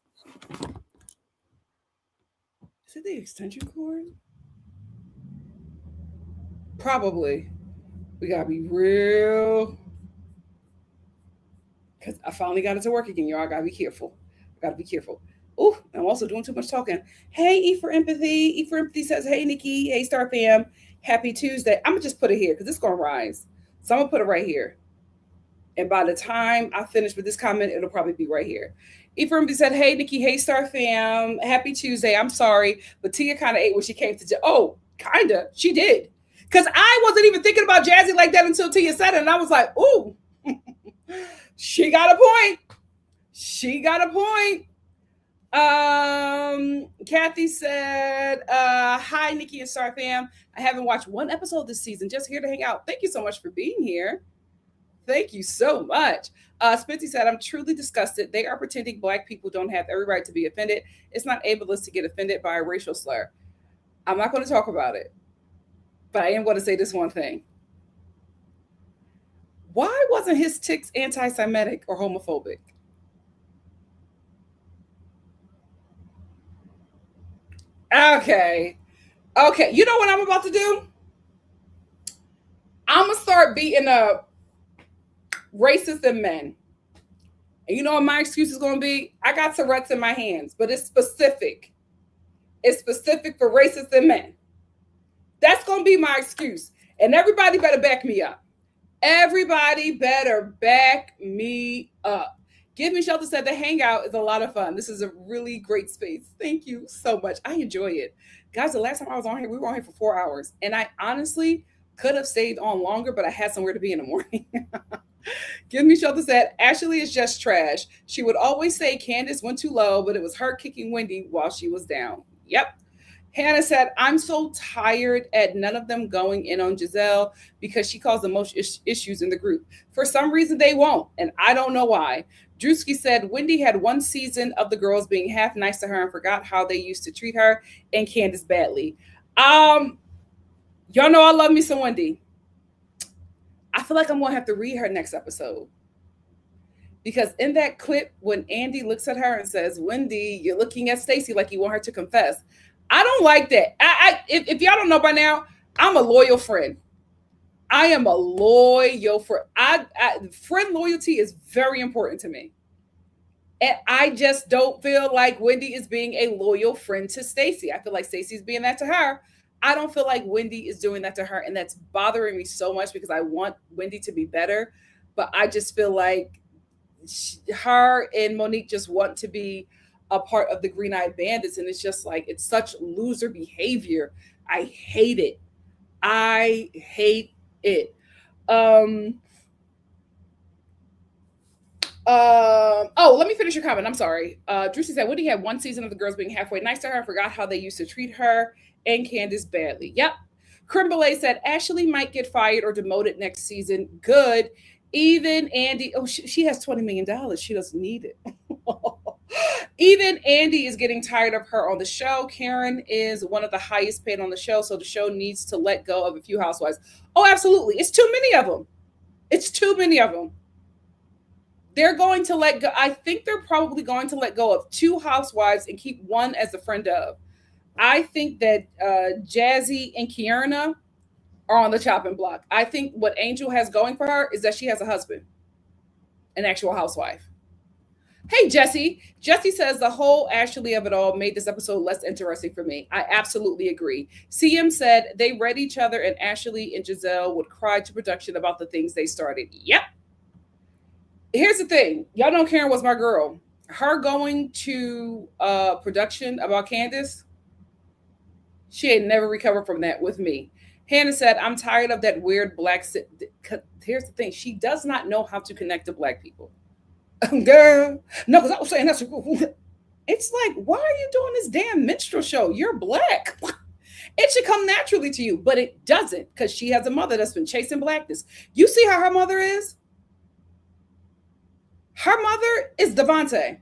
Is it the extension cord? Probably. We gotta be real. Because I finally got it to work again, y'all. I gotta be careful. Oh, I'm also doing too much talking. Hey, E for Empathy. E for Empathy says, hey, Nikki. Hey, Star Fam. Happy Tuesday. I'm going to just put it here because it's going to rise. So I'm going to put it right here. And by the time I finish with this comment, it'll probably be right here. E for Empathy said, hey, Nikki. Hey, Star Fam. Happy Tuesday. I'm sorry. But Tia kind of ate when she came to Oh, kind of. She did. Because I wasn't even thinking about Jazzy like that until Tia said it. And I was like, ooh. She got a point. Kathy said, hi, Nikki and Star Fam. I haven't watched one episode this season, just here to hang out. Thank you so much for being here. Thank you so much. Spency said, I'm truly disgusted. They are pretending Black people don't have every right to be offended. It's not ableist to get offended by a racial slur. I'm not going to talk about it, but I am going to say this one thing. Why wasn't his tics anti-Semitic or homophobic? Okay. You know what I'm about to do? I'm going to start beating up racists and men. And you know what my excuse is going to be? I got Tourette's in my hands, but it's specific. It's specific for racists and men. That's going to be my excuse. And everybody better back me up. Give Me Shelter said the hangout is a lot of fun. This is a really great space. Thank you so much. I enjoy it. Guys, the last time I was on here, we were on here for 4 hours. And I honestly could have stayed on longer, but I had somewhere to be in the morning. Give Me Shelter said, Ashley is just trash. She would always say Candace went too low, but it was her kicking Wendy while she was down. Yep. Hannah said, I'm so tired at none of them going in on Jazelle because she caused the most issues in the group. For some reason, they won't, and I don't know why. Drewski said, Wendy had one season of the girls being half nice to her and forgot how they used to treat her and Candace badly. Y'all know I love me some Wendy. I feel like I'm going to have to read her next episode. Because in that clip, when Andy looks at her and says, Wendy, you're looking at Stacey like you want her to confess. I don't like that. If y'all don't know by now, I'm a loyal friend. I am a loyal friend. Friend loyalty is very important to me. And I just don't feel like Wendy is being a loyal friend to Stacey. I feel like Stacey's being that to her. I don't feel like Wendy is doing that to her. And that's bothering me so much because I want Wendy to be better. But I just feel like her and Monique just want to be a part of the Green Eyed Bandits, and it's just like it's such loser behavior. I hate it. I hate it. Um, oh, let me finish your comment. I'm sorry. Drusy said Wendy had one season of the girls being halfway nice to her. I forgot how they used to treat her and Candace badly. Yep. Crimbele said Ashley might get fired or demoted next season. Good. Even Andy, oh, she has $20 million. She doesn't need it. Even Andy is getting tired of her on the show. Karen is one of the highest paid on the show, so the show needs to let go of a few housewives. Oh, absolutely. It's too many of them. It's too many of them. They're going to let go. I think they're probably going to let go of 2 housewives and keep one as a friend of. I think that Jazzy and Kieran are on the chopping block. I think what Angel has going for her is that she has a husband, an actual housewife. Hey, Jassi. Jassi says the whole Ashley of it all made this episode less interesting for me. I absolutely agree. CM said they read each other and Ashley and Jazelle would cry to production about the things they started. Yep. Here's the thing. Y'all know Karen was my girl. Her going to production about Candace, she ain't never recovered from that with me. Hannah said, I'm tired of that weird black... Here's the thing. She does not know how to connect to black people. Girl. No, because I was saying that's... It's like, why are you doing this damn minstrel show? You're black. It should come naturally to you, but it doesn't because she has a mother that's been chasing blackness. You see how her mother is? Her mother is Devontae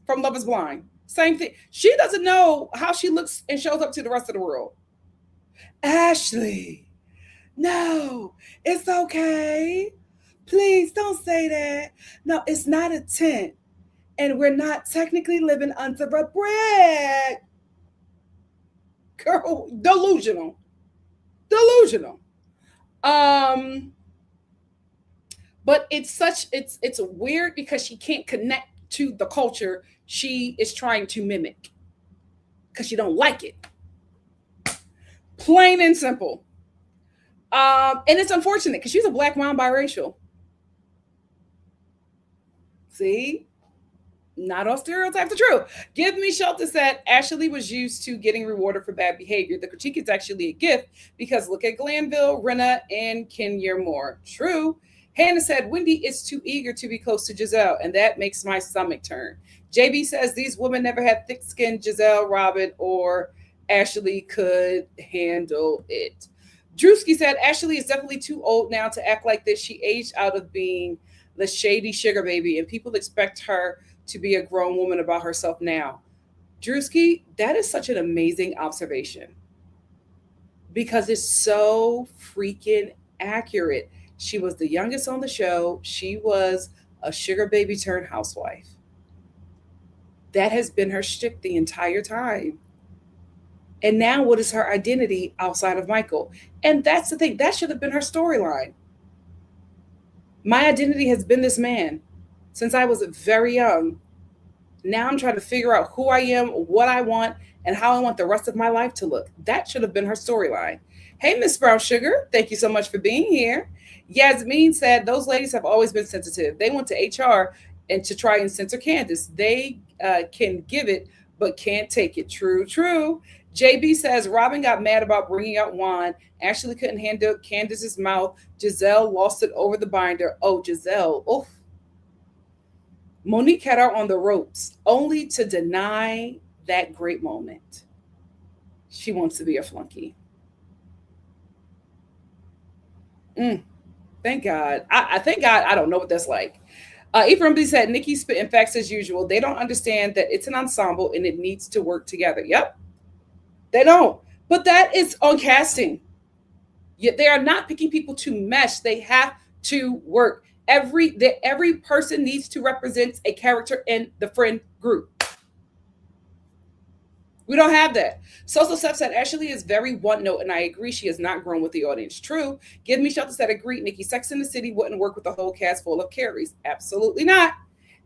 from Love is Blind. Same thing. She doesn't know how she looks and shows up to the rest of the world. Ashley, no, it's okay. Please don't say that. No, it's not a tent. And we're not technically living under a bridge. Girl, delusional. Delusional. But it's weird because she can't connect to the culture she is trying to mimic because she don't like it. Plain and simple. And it's unfortunate because she's a black mom biracial. See? Not all stereotypes are true. Give Me Shelter said Ashley was used to getting rewarded for bad behavior. The critique is actually a gift because look at Glanville, Renna, and Kenya Moore. True. Hannah said Wendy is too eager to be close to Jazelle, and that makes my stomach turn. JB says these women never had thick-skinned Jazelle, Robin, or Ashley could handle it. Drewski said Ashley is definitely too old now to act like this. She aged out of being the shady sugar baby, and people expect her to be a grown woman about herself now. Drewski, that is such an amazing observation because it's so freaking accurate. She was the youngest on the show. She was a sugar baby turned housewife. That has been her shtick the entire time. And now what is her identity outside of Michael? And that's the thing. That should have been her storyline. My identity has been this man since I was very young. Now I'm trying to figure out who I am, what I want, and how I want the rest of my life to look. That should have been her storyline. Hey, Miss Brown Sugar, thank you so much for being here. Yasmin said those ladies have always been sensitive. They went to HR and to try and censor Candace. They can give it, but can't take it. True, true. JB says Robin got mad about bringing out wine. Ashley couldn't handle Candace's mouth. Jazelle lost it over the binder. Oh, Jazelle. Oof. Monique had her on the ropes only to deny that great moment. She wants to be a flunky. Thank God. I thank God I don't know what that's like. Ephraim B said Nikki spitting facts as usual. They don't understand that it's an ensemble and it needs to work together. Yep. They don't. But that is on casting. Yet they are not picking people to mesh. They have to work. Every person needs to represent a character in the friend group. We don't have that. Social Steph said Ashley is very one note, and I agree she has not grown with the audience. True. Give Me Shelter said agree. Nikki, Sex in the City wouldn't work with a whole cast full of Carries. Absolutely not.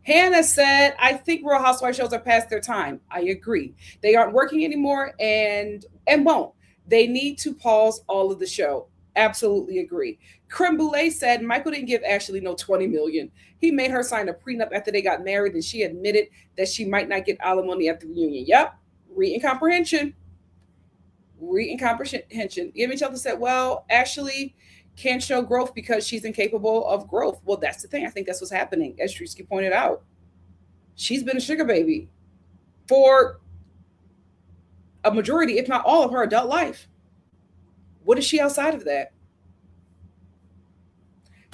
Hannah said, I think Real Housewives shows are past their time. I agree. They aren't working anymore and won't. They need to pause all of the show. Absolutely agree. Creme Brulee said Michael didn't give Ashley no 20 million. He made her sign a prenup after they got married, and she admitted that she might not get alimony at the reunion. Yep. Reading comprehension. Reading comprehension. Give each other said, well, Ashley can't show growth because she's incapable of growth. Well, that's the thing. I think that's what's happening, as Shereice pointed out. She's been a sugar baby for a majority, if not all, of her adult life. What is she outside of that?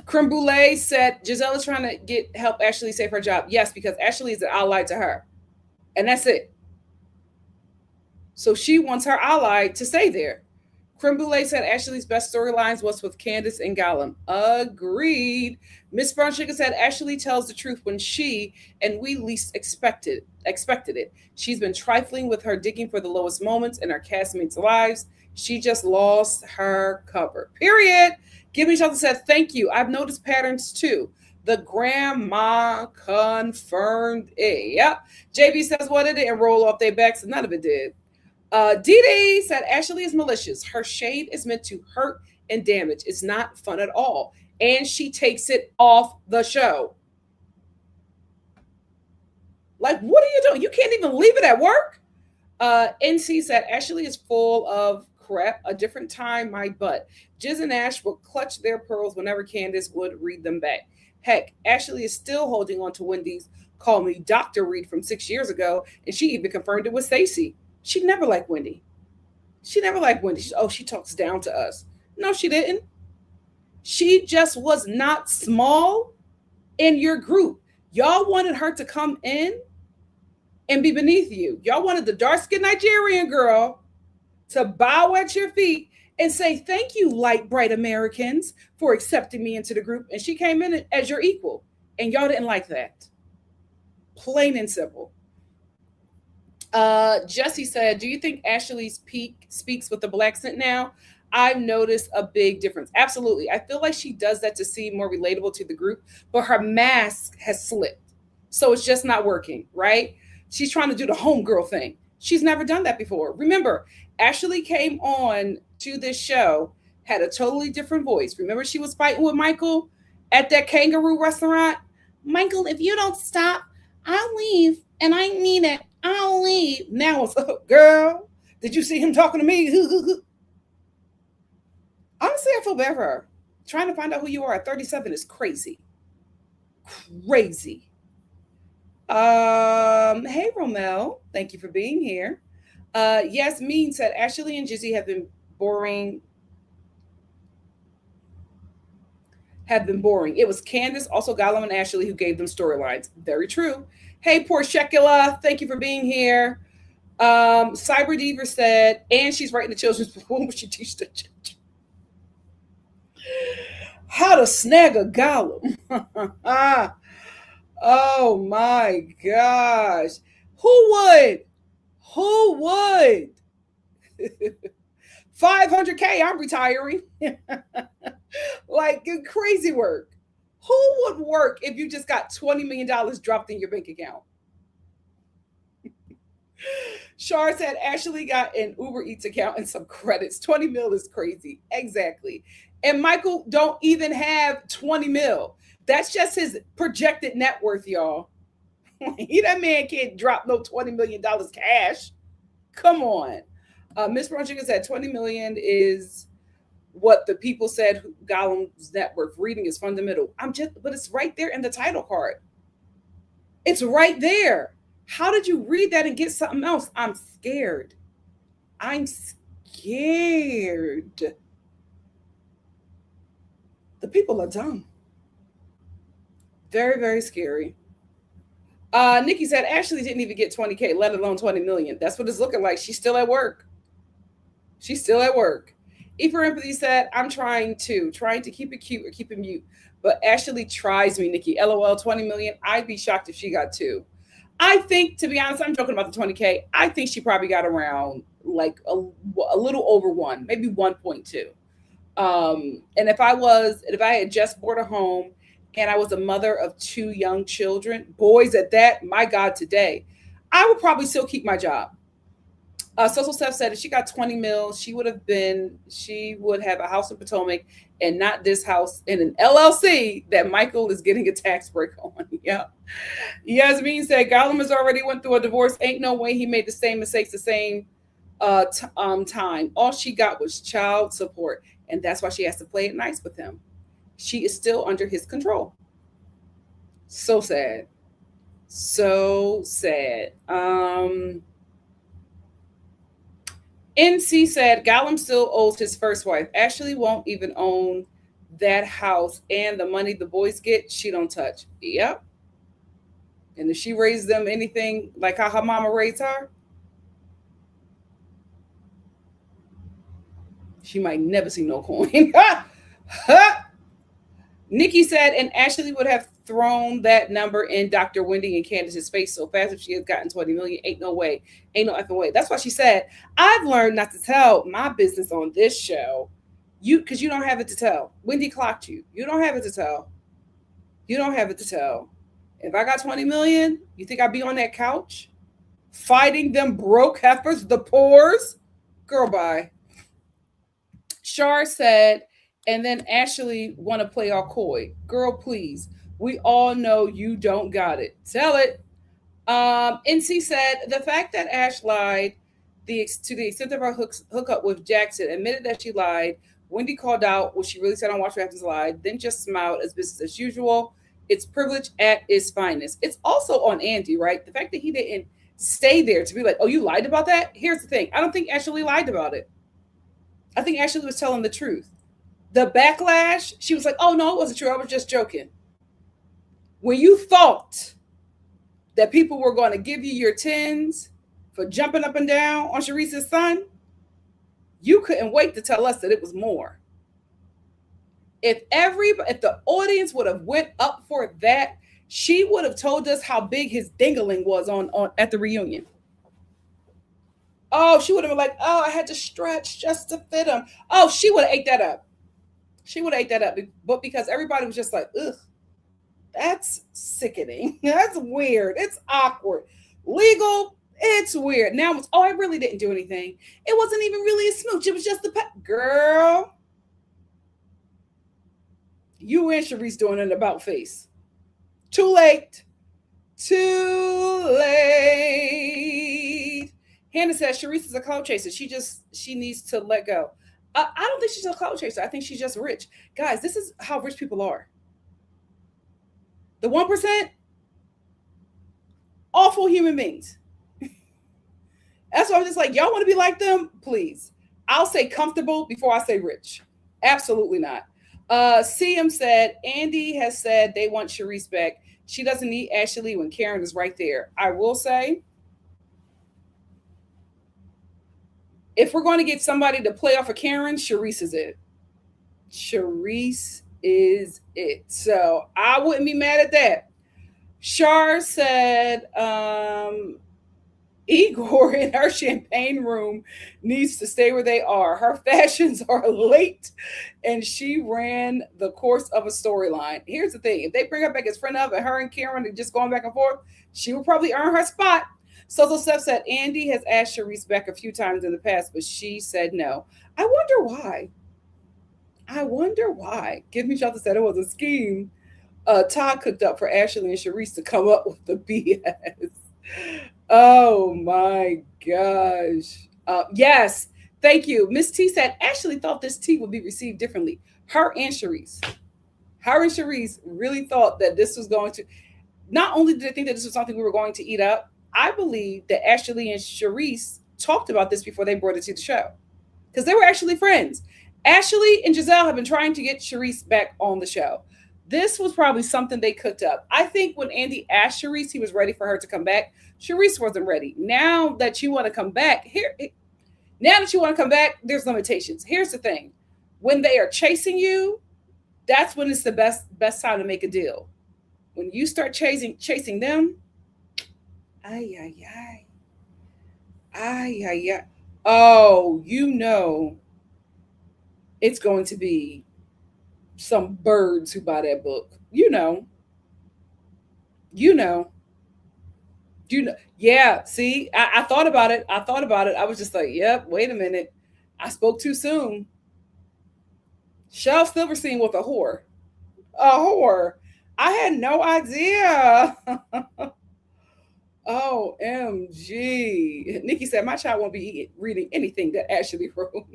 Creme Brulee said Jazelle is trying to get help Ashley save her job. Yes, because Ashley is an ally to her. And that's it. So she wants her ally to stay there. Creme Brulee said Ashley's best storylines was with Candace and Gollum. Agreed. Miss Brown Sugar said Ashley tells the truth when she and we least expected it. She's been trifling with her digging for the lowest moments in her castmates' lives. She just lost her cover. Period. Give each other said thank you. I've noticed patterns too. The grandma confirmed it. Yep. JB says what it didn't roll off their backs. None of it did. Dee said Ashley is malicious. Her shade is meant to hurt and damage. It's not fun at all. And she takes it off the show. Like, what are you doing? You can't even leave it at work. NC said Ashley is full of crap. A different time, my butt. Jiz and Ash would clutch their pearls whenever Candace would read them back. Heck, Ashley is still holding on to Wendy's Call Me Dr. Reed from 6 years ago, and she even confirmed it with Stacey. She never liked Wendy. She talks down to us. No, she didn't. She just was not small in your group. Y'all wanted her to come in and be beneath you. Y'all wanted the dark-skinned Nigerian girl to bow at your feet and say, thank you, light, bright Americans, for accepting me into the group. And she came in as your equal. And y'all didn't like that. Plain and simple. Jassi said, do you think Ashley's peak speaks with the black accent now? I've noticed a big difference. Absolutely. I feel like she does that to seem more relatable to the group, but her mask has slipped. So it's just not working, right? She's trying to do the homegirl thing. She's never done that before. Remember, Ashley came on to this show, had a totally different voice. Remember, she was fighting with Michael at that kangaroo restaurant? Michael, if you don't stop, I'll leave. And I mean it. I'll leave. Now it's, girl, did you see him talking to me? Honestly, I feel bad for her. Trying to find out who you are at 37 is crazy. Crazy. Hey, Romel. Thank you for being here. Yasmin said Ashley and Jazzy have been boring. It was Candace, also Gollum and Ashley, who gave them storylines. Very true. Hey, poor Shekula. Thank you for being here. Cyber Diva said, and she's writing the children's book. What would she teach the children? How to snag a Gollum. Oh my gosh. Who would? 500K, I'm retiring. Like, crazy work. Who would work if you just got $20 million dropped in your bank account? Shar said Ashley got an Uber Eats account and some credits. 20 mil is crazy. Exactly. And Michael don't even have 20 mil. That's just his projected net worth, y'all. That man can't drop no $20 million cash. Come on. Miss Rodriguez said 20 million is what the people said Gollum's net worth. Reading is fundamental. But it's right there in the title card. It's right there. How did you read that and get something else? I'm scared. The people are dumb. Very, very scary. Nikki said Ashley didn't even get 20K, let alone 20 million. That's what it's looking like. She's still at work. E for Empathy said, I'm trying to keep it cute or keep it mute. But Ashley tries me, Nikki. LOL, 20 million. I'd be shocked if she got 2. I think, to be honest, I'm joking about the 20K. I think she probably got around like a little over 1, maybe 1.2. And if I had just bought a home and I was a mother of 2 young children, boys at that, my God, today, I would probably still keep my job. Social Steph said if she got 20 mil, she would have a house in Potomac and not this house in an LLC that Michael is getting a tax break on. Yeah. Yasmin said Gollum has already went through a divorce. Ain't no way he made the same mistakes the same time. All she got was child support, and that's why she has to play it nice with him. She is still under his control. So sad. So sad. NC said Gollum still owes his first wife. Ashley won't even own that house, and the money the boys get, she don't touch. Yep. And if she raised them anything like how her mama raised her, she might never see no coin. Nikki said, and Ashley would have thrown that number in Dr. Wendy and Candace's face so fast if she had gotten 20 million. Ain't no way. Ain't no effing way. That's why she said, I've learned not to tell my business on this show. Because you don't have it to tell. Wendy clocked you. You don't have it to tell. You don't have it to tell. If I got 20 million, you think I'd be on that couch fighting them broke heifers, the poors? Girl, bye. Shar said, and then Ashley want to play all coy. Girl, please. We all know you don't got it. Tell it. NC said the fact that Ash lied to the extent of her hookup with Jackson, admitted that she lied. Wendy called out what she really said on Watch What Happens Live, then just smiled as business as usual. It's privilege at its finest. It's also on Andy, right? The fact that he didn't stay there to be like, oh, you lied about that? Here's the thing. I don't think Ashley lied about it. I think Ashley was telling the truth. The backlash, she was like, oh, no, it wasn't true. I was just joking. When you thought that people were going to give you your tens for jumping up and down on Shereice's son, you couldn't wait to tell us that it was more. If the audience would have went up for that, she would have told us how big his dingling was on at the reunion. Oh, she would have been like, oh, I had to stretch just to fit him. Oh, she would have ate that up. She would have ate that up. But because everybody was just like, ugh, that's sickening. That's weird. It's awkward. Legal, it's weird. Now it's, oh, I really didn't do anything. It wasn't even really a smooch. It was just a pet. Girl, you and Shereice doing an about face. Too late. Too late. Hannah says Shereice is a clout chaser. She needs to let go. I don't think she's a clout chaser. I think she's just rich. Guys, this is how rich people are. The 1%, awful human beings. That's why I'm just like, y'all want to be like them? Please. I'll say comfortable before I say rich. Absolutely not. CM said, Andy has said they want Shereice back. She doesn't need Ashley when Karen is right there. I will say, if we're going to get somebody to play off of Karen, Shereice is it. Shereice is it. So I wouldn't be mad at that. Shar said, Igor in her champagne room needs to stay where they are. Her fashions are late and she ran the course of a storyline. Here's the thing. If they bring her back as friend of and her and Karen are just going back and forth, she will probably earn her spot. So Steph said Andy has asked Shereice back a few times in the past, but she said no. I wonder why. Give me Shelter said it was a scheme Todd cooked up for Ashley and Shereice to come up with the BS. Oh my gosh. Yes, thank you. Miss T said Ashley thought this tea would be received differently. Her and Shereice really thought that this was going to, not only did they think that this was something we were going to eat up, I believe that Ashley and Shereice talked about this before they brought it to the show. Because they were actually friends. Ashley and Jazelle have been trying to get Shereice back on the show. This was probably something they cooked up. I think when Andy asked Shereice, he was ready for her to come back. Shereice wasn't ready. Now that you want to come back, there's limitations. Here's the thing. When they are chasing you, that's when it's the best time to make a deal. When you start chasing them, oh, you know it's going to be some birds who buy that book. You know. Do you know? Yeah. See, I thought about it. I thought about it. I was just like, yep. Wait a minute. I spoke too soon. Shel Silverstein was a whore. A whore. I had no idea. OMG. Nikki said, my child won't be reading anything that Ashley wrote.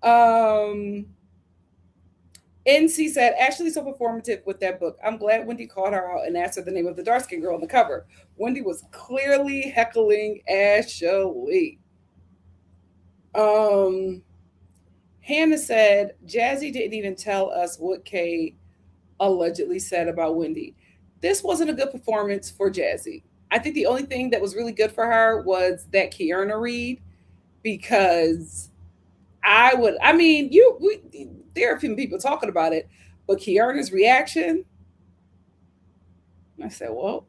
um, NC said, Ashley's so performative with that book. I'm glad Wendy called her out and asked her the name of the dark skinned girl on the cover. Wendy was clearly heckling Ashley. Um, Hannah said, Jazzy didn't even tell us what Kay allegedly said about Wendy. This wasn't a good performance for Jazzy. I think the only thing that was really good for her was that Kieran read, because I mean, there are a few people talking about it, but Kiana's reaction, I said, well,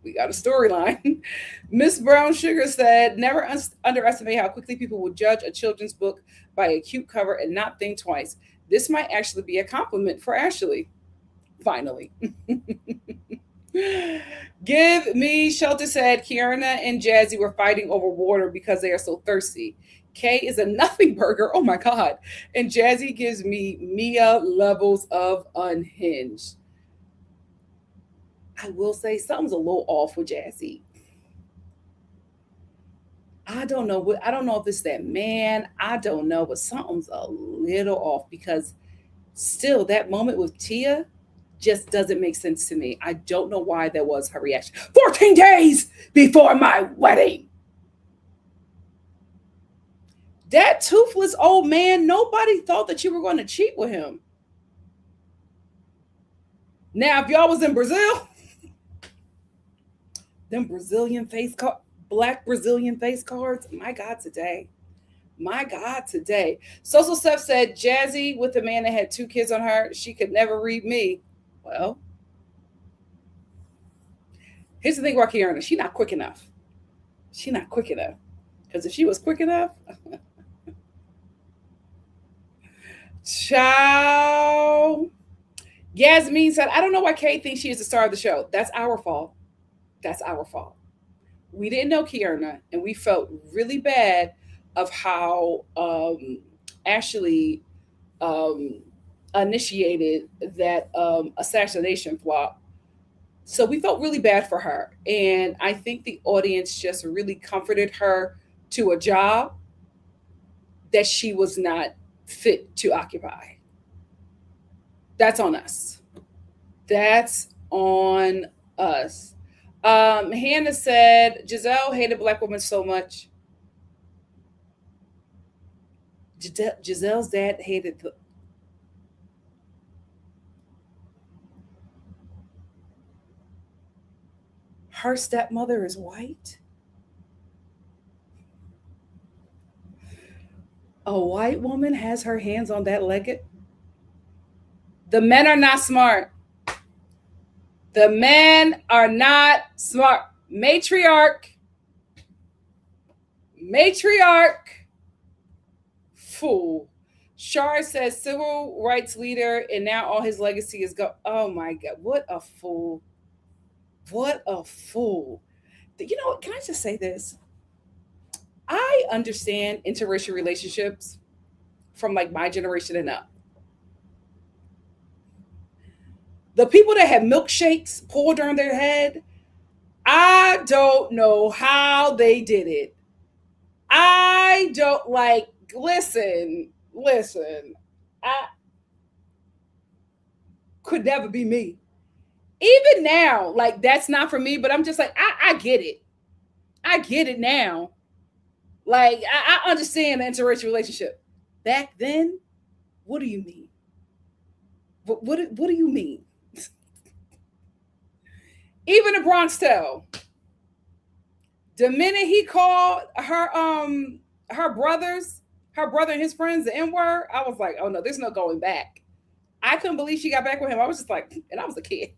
we got a storyline. Miss Brown Sugar said, never underestimate how quickly people will judge a children's book by a cute cover and not think twice. This might actually be a compliment for Ashley. Finally. Give me Shelter said Kiana and Jazzy were fighting over water because they are so thirsty. Kay is a nothing burger. Oh my God. And Jazzy gives me Mia levels of unhinged. I will say something's a little off with Jazzy. I don't know if it's that man. I don't know, but something's a little off, because still that moment with Tia just doesn't make sense to me. I don't know why that was her reaction. 14 days before my wedding. That toothless old man, nobody thought that you were going to cheat with him. Now, if y'all was in Brazil, them Brazilian face card, black Brazilian face cards, my God, today. My God, today. Social Steph said, Jazzy with the man that had 2 kids on her, she could never read me. Well, here's the thing about Kiana. She's not quick enough. She's not quick enough. Because if she was quick enough, ciao. Yasmin said, I don't know why Kate thinks she is the star of the show. That's our fault. That's our fault. We didn't know Kiana, and we felt really bad of how Ashley um, initiated that assassination plot. So we felt really bad for her. And I think the audience just really comforted her to a job that she was not fit to occupy. That's on us. That's on us. Hannah said, Jazelle hated black women so much. Giselle's dad hated her stepmother is white. A white woman has her hands on that legate. The men are not smart. The men are not smart. Matriarch. Fool. Shar says civil rights leader, and now all his legacy is go. Oh my God. What a fool. What a fool. You know what? Can I just say this? I understand interracial relationships from like my generation and up. The people that have milkshakes poured on their head, I don't know how they did it. I don't like, listen. I could never be me. Even now, like that's not for me, but I'm just like, I get it. I get it now. Like, I understand the interracial relationship. Back then, what do you mean? What do you mean? Even the Bronx tell. The minute he called her brothers, her brother and his friends, the N word, I was like, oh no, there's no going back. I couldn't believe she got back with him. I was just like, and I was a kid.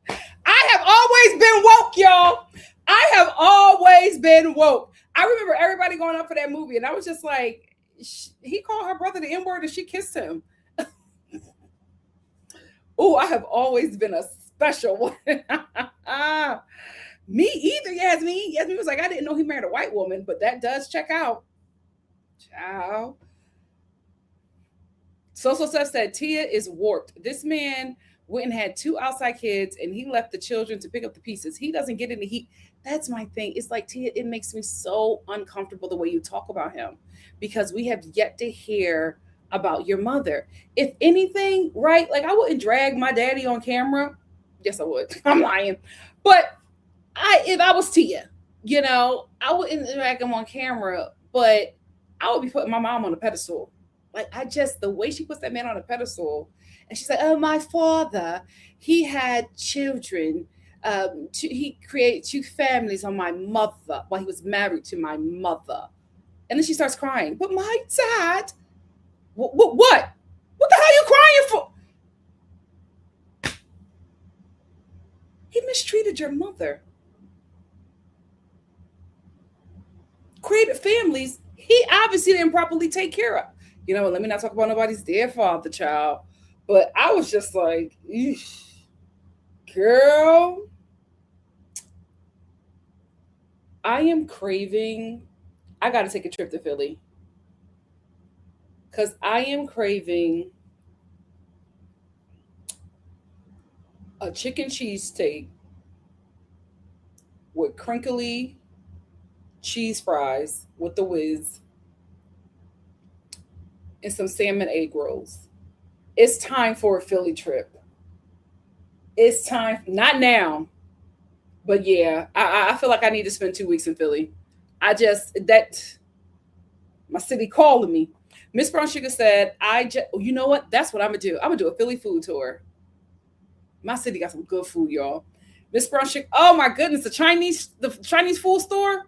I have always been woke, y'all. I have always been woke. I remember everybody going up for that movie, and I was just like, he called her brother the N word and she kissed him. Oh, I have always been a special one. Me either, Yasmin. Yasmin was like, I didn't know he married a white woman, but that does check out. Ciao. Social Stuff said Tia is warped. This man went and had two outside kids and he left the children to pick up the pieces. He doesn't get any heat. That's my thing. It's like, Tia, it makes me so uncomfortable the way you talk about him because we have yet to hear about your mother. If anything, right? Like, I wouldn't drag my daddy on camera. Yes, I would. I'm lying. But if I was Tia, I wouldn't drag him on camera, but I would be putting my mom on a pedestal. Like, the way she puts that man on a pedestal, and she's like, oh, my father, he had children. He created two families on my mother while he was married to my mother. And then she starts crying. But my dad, what? What the hell are you crying for? He mistreated your mother. Created families he obviously didn't properly take care of. Let me not talk about nobody's dead father, child. But I was just like, girl, I am craving. I got to take a trip to Philly. Because I am craving a chicken cheesesteak with crinkly cheese fries with the whiz and some salmon egg rolls. It's time for a Philly trip. It's time, not now, but yeah, I feel like I need to spend 2 weeks in Philly. My city calling me. Miss Brown Sugar said, you know what? That's what I'm gonna do. I'm gonna do a Philly food tour. My city got some good food, y'all. Miss Brown Sugar, oh my goodness, the Chinese food store.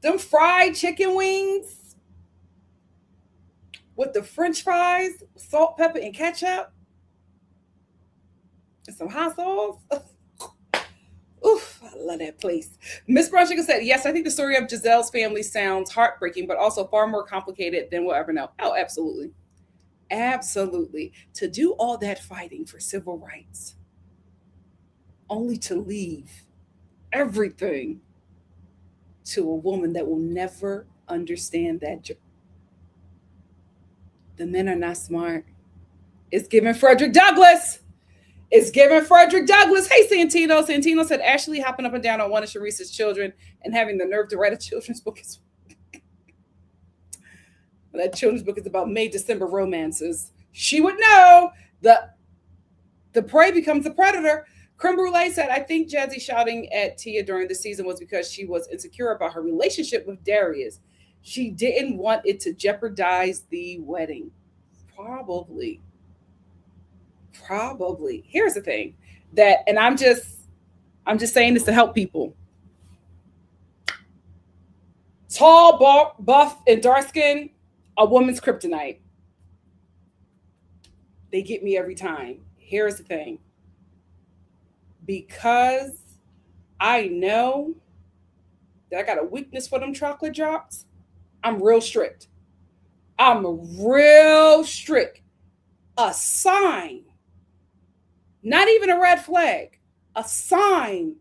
Them fried chicken wings with the French fries, salt, pepper, and ketchup, and some hot sauce. Oof, I love that place. Miss Brown Sugar said, yes, I think the story of Jazelle's family sounds heartbreaking, but also far more complicated than we'll ever know. Oh, absolutely. Absolutely. To do all that fighting for civil rights, only to leave everything to a woman that will never understand that. The men are not smart. It's giving Frederick Douglass. It's giving Frederick Douglass. Hey, Santino. Santino said Ashley hopping up and down on one of Shereice's children and having the nerve to write a children's book. That children's book is about May-December romances. She would know. The prey becomes the predator. Creme Brulee said, I think Jazzy shouting at Tia during the season was because she was insecure about her relationship with Darius. She didn't want it to jeopardize the wedding. Probably. Here's the thing and I'm just saying this to help people. Tall, buff, and dark skin, a woman's kryptonite. They get me every time. Here's the thing. Because I know that I got a weakness for them chocolate drops, I'm real strict. A sign, not even a red flag, a sign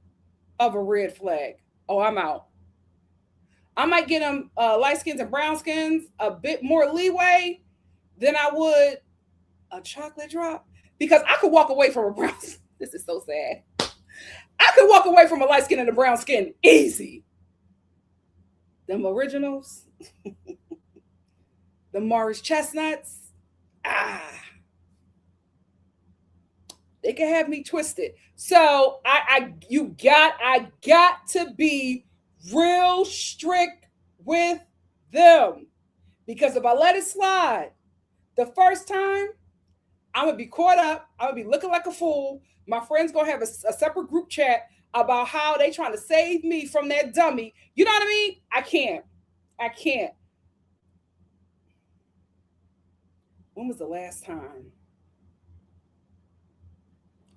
of a red flag. Oh, I'm out. I might get them light skins and brown skins a bit more leeway than I would a chocolate drop, because I could walk away from a brown. This is so sad. I could walk away from a light skin and a brown skin easy. Them originals, the Morris chestnuts, they can have me twisted. So I got to be real strict with them, because if I let it slide the first time, I'm gonna be caught up. I'm gonna be looking like a fool. My friends gonna have a separate group chat about how they trying to save me from that dummy. You know what I mean? I can't. When was the last time?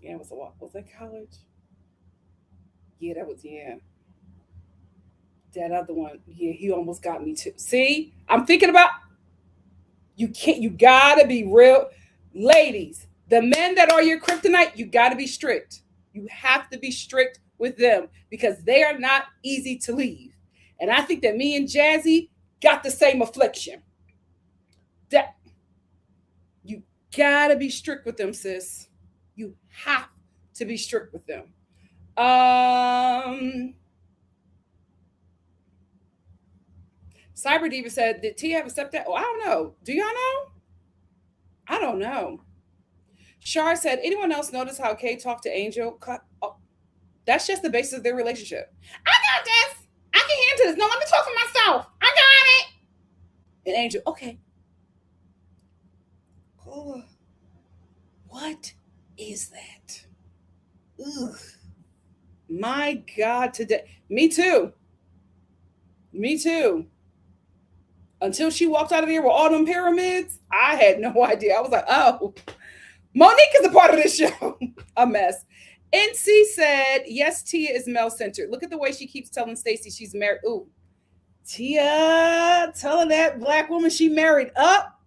Yeah, it was was that college? Yeah, that was, yeah. That other one, yeah, he almost got me too. See, I'm thinking about, you gotta be real. Ladies, The men that are your kryptonite, you got to be strict. You have to be strict with them because they are not easy to leave. And I think that me and Jazzy got the same affliction. That you gotta be strict with them, sis. You have to be strict with them. Cyber Diva said, "Did T have a stepdad?" Oh, I don't know. Do y'all know? I don't know. Shar said, "Anyone else notice how Kay talked to Angel? Oh, that's just the basis of their relationship. I got this. I can handle this. No, let me talk for myself. I got it." And Angel, okay. Oh, what is that? Ugh. My God, today. Me too. Me too. Until she walked out of there with all them pyramids, I had no idea. I was like, oh, Monique is a part of this show. A mess. NC said, yes, Tia is male centered. Look at the way she keeps telling Stacey she's married. Ooh, Tia telling that black woman she married up.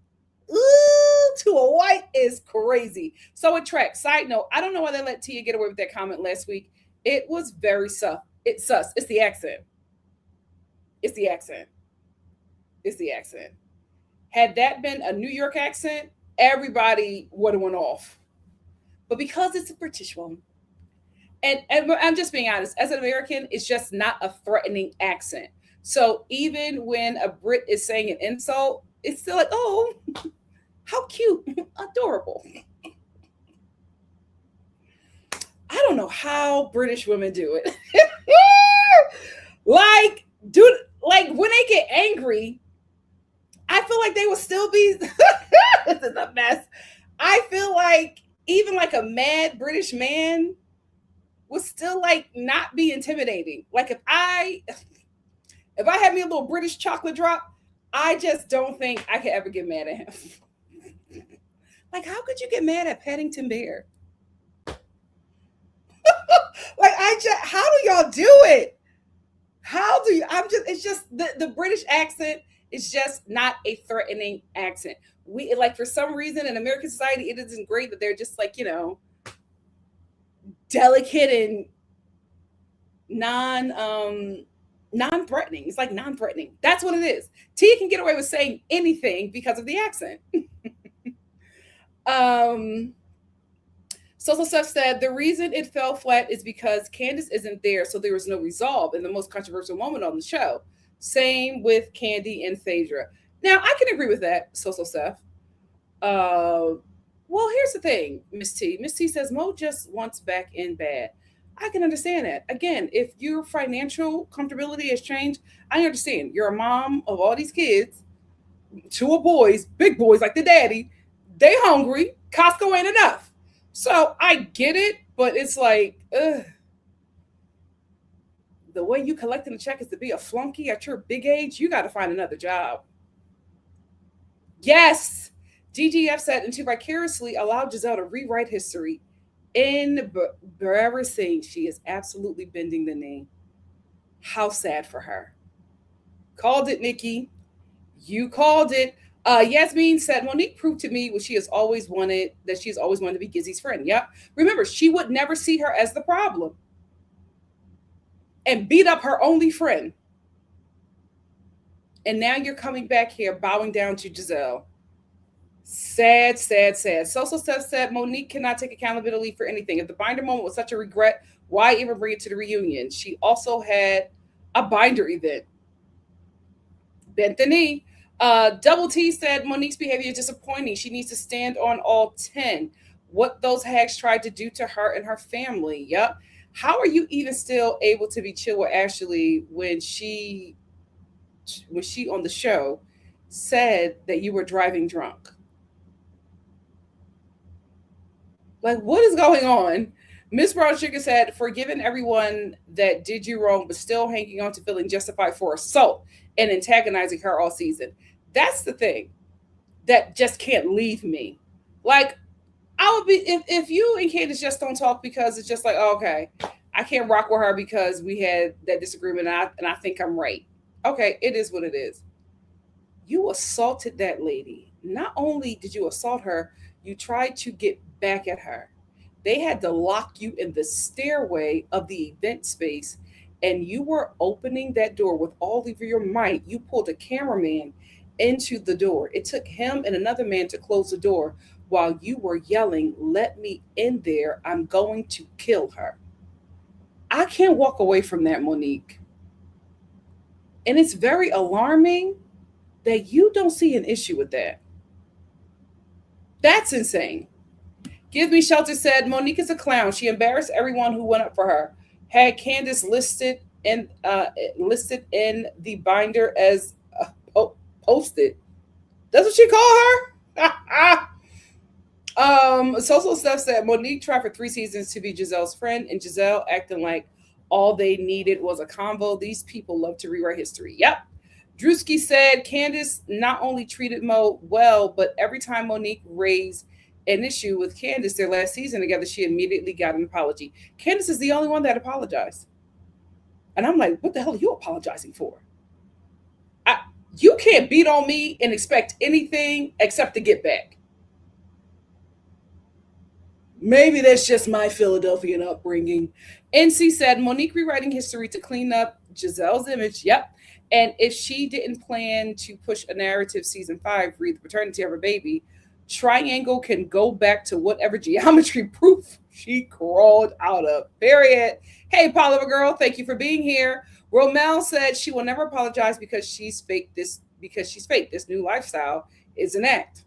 Ooh, to a white is crazy. So it tracks. Side note, I don't know why they let Tia get away with that comment last week. It was very sus. It's sus. It's the accent. It's the accent. It's the accent. Had that been a New York accent, everybody would have went off. But because it's a British one, and I'm just being honest, as an American, it's just not a threatening accent. So even when a Brit is saying an insult, it's still like, oh, how cute, adorable. I don't know how British women do it. Like, dude, like when they get angry, I feel like they will still be. This is a mess. I feel like even like a mad British man would still like not be intimidating. Like if I had me a little British chocolate drop, I just don't think I could ever get mad at him. Like, how could you get mad at Paddington Bear? Like, how do y'all do it? How do you? It's just the British accent is just not a threatening accent. We like for some reason in American society, it isn't great that they're just like, delicate and non-threatening. It's like non-threatening. That's what it is. Tia can get away with saying anything because of the accent. Social Stuff said the reason it fell flat is because Candace isn't there, so there was no resolve in the most controversial moment on the show. Same with Candy and Phaedra. Now I can agree with that, Social Stuff. Well, here's the thing, Miss T. Miss T says Mo just wants back in bad. I can understand that. Again, if your financial comfortability has changed, I understand. You're a mom of all these kids, two are boys, big boys like the daddy. They hungry. Costco ain't enough. So I get it, but it's like, the way you collecting the check is to be a flunky at your big age. You got to find another job. Yes. GGF said, and to vicariously allow Jazelle to rewrite history. Embarrassing. She is absolutely bending the knee. How sad for her. Called it, Nikki. You called it. Yasmin said, Monique proved to me what she has always wanted, that she's always wanted to be Gizzy's friend. Yep. Remember, she would never see her as the problem and beat up her only friend. And now you're coming back here bowing down to Jazelle. Sad, sad, sad. Social Stuff said Monique cannot take accountability for anything. If the binder moment was such a regret, why even bring it to the reunion? She also had a binder event. Bent the knee. Double T said Monique's behavior is disappointing. She needs to stand on all 10. What those hags tried to do to her and her family. Yep. How are you even still able to be chill with Ashley when she on the show said that you were driving drunk? Like, what is going on? Miss Brown Sugar said, forgiving everyone that did you wrong, but still hanging on to feeling justified for assault and antagonizing her all season. That's the thing that just can't leave me. Like, I would be, if you and Candace just don't talk because it's just like, oh, okay, I can't rock with her because we had that disagreement and I think I'm right. Okay, it is what it is. You assaulted that lady. Not only did you assault her, You tried to get back at her. They had to lock you in the stairway of the event space, and you were opening that door with all of your might. You pulled a cameraman into the door. It took him and another man to close the door while you were yelling, "Let me in there. I'm going to kill her." I can't walk away from that, Monique. And it's very alarming that you don't see an issue with that. That's insane. Give Me Shelter said Monique is a clown. She embarrassed everyone who went up for her. Had Candace listed in the binder as posted. That's what she called her. Social Stuff said Monique tried for 3 seasons to be Giselle's friend, and Jazelle acting like all they needed was a convo. These people love to rewrite history. Yep. Drewski said Candace not only treated Mo well, but every time Monique raised an issue with Candace their last season together, she immediately got an apology. Candace is the only one that apologized. And I'm like, what the hell are you apologizing for? You can't beat on me and expect anything except to get back. Maybe that's just my Philadelphian upbringing. NC said Monique rewriting history to clean up Giselle's image. Yep. And if she didn't plan to push a narrative season 5, read the paternity of her baby, Triangle can go back to whatever geometry proof she crawled out of. Period. Hey, Polymer Girl, thank you for being here. Romel said she will never apologize because she's fake. This new lifestyle is an act.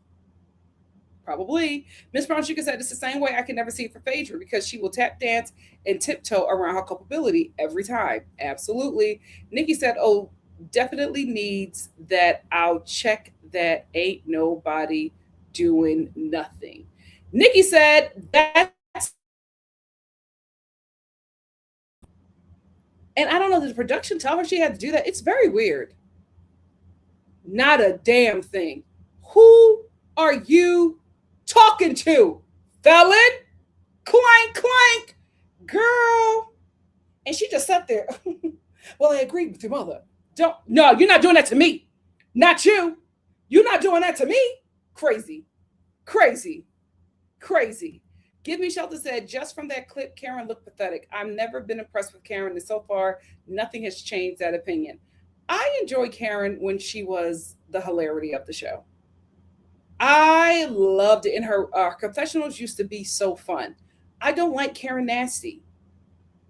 Probably. Miss Brown Sugar said it's the same way I can never see it for Phaedra because she will tap dance and tiptoe around her culpability every time. Absolutely. Nikki said, oh, definitely needs that. I'll check that. Ain't nobody doing nothing. Nikki said that's, and I don't know, did the production tell her she had to do that? It's very weird. Not a damn thing. Who are you talking to? Felon? Clank, clank. Girl. And she just sat there. Well, I agreed with your mother. No, you're not doing that to me. Not you. You're not doing that to me. Crazy. Crazy. Crazy. Give Me Shelter said, just from that clip, Karen looked pathetic. I've never been impressed with Karen, and so far, nothing has changed that opinion. I enjoyed Karen when she was the hilarity of the show. I loved it. And her confessionals used to be so fun. I don't like Karen Nasty.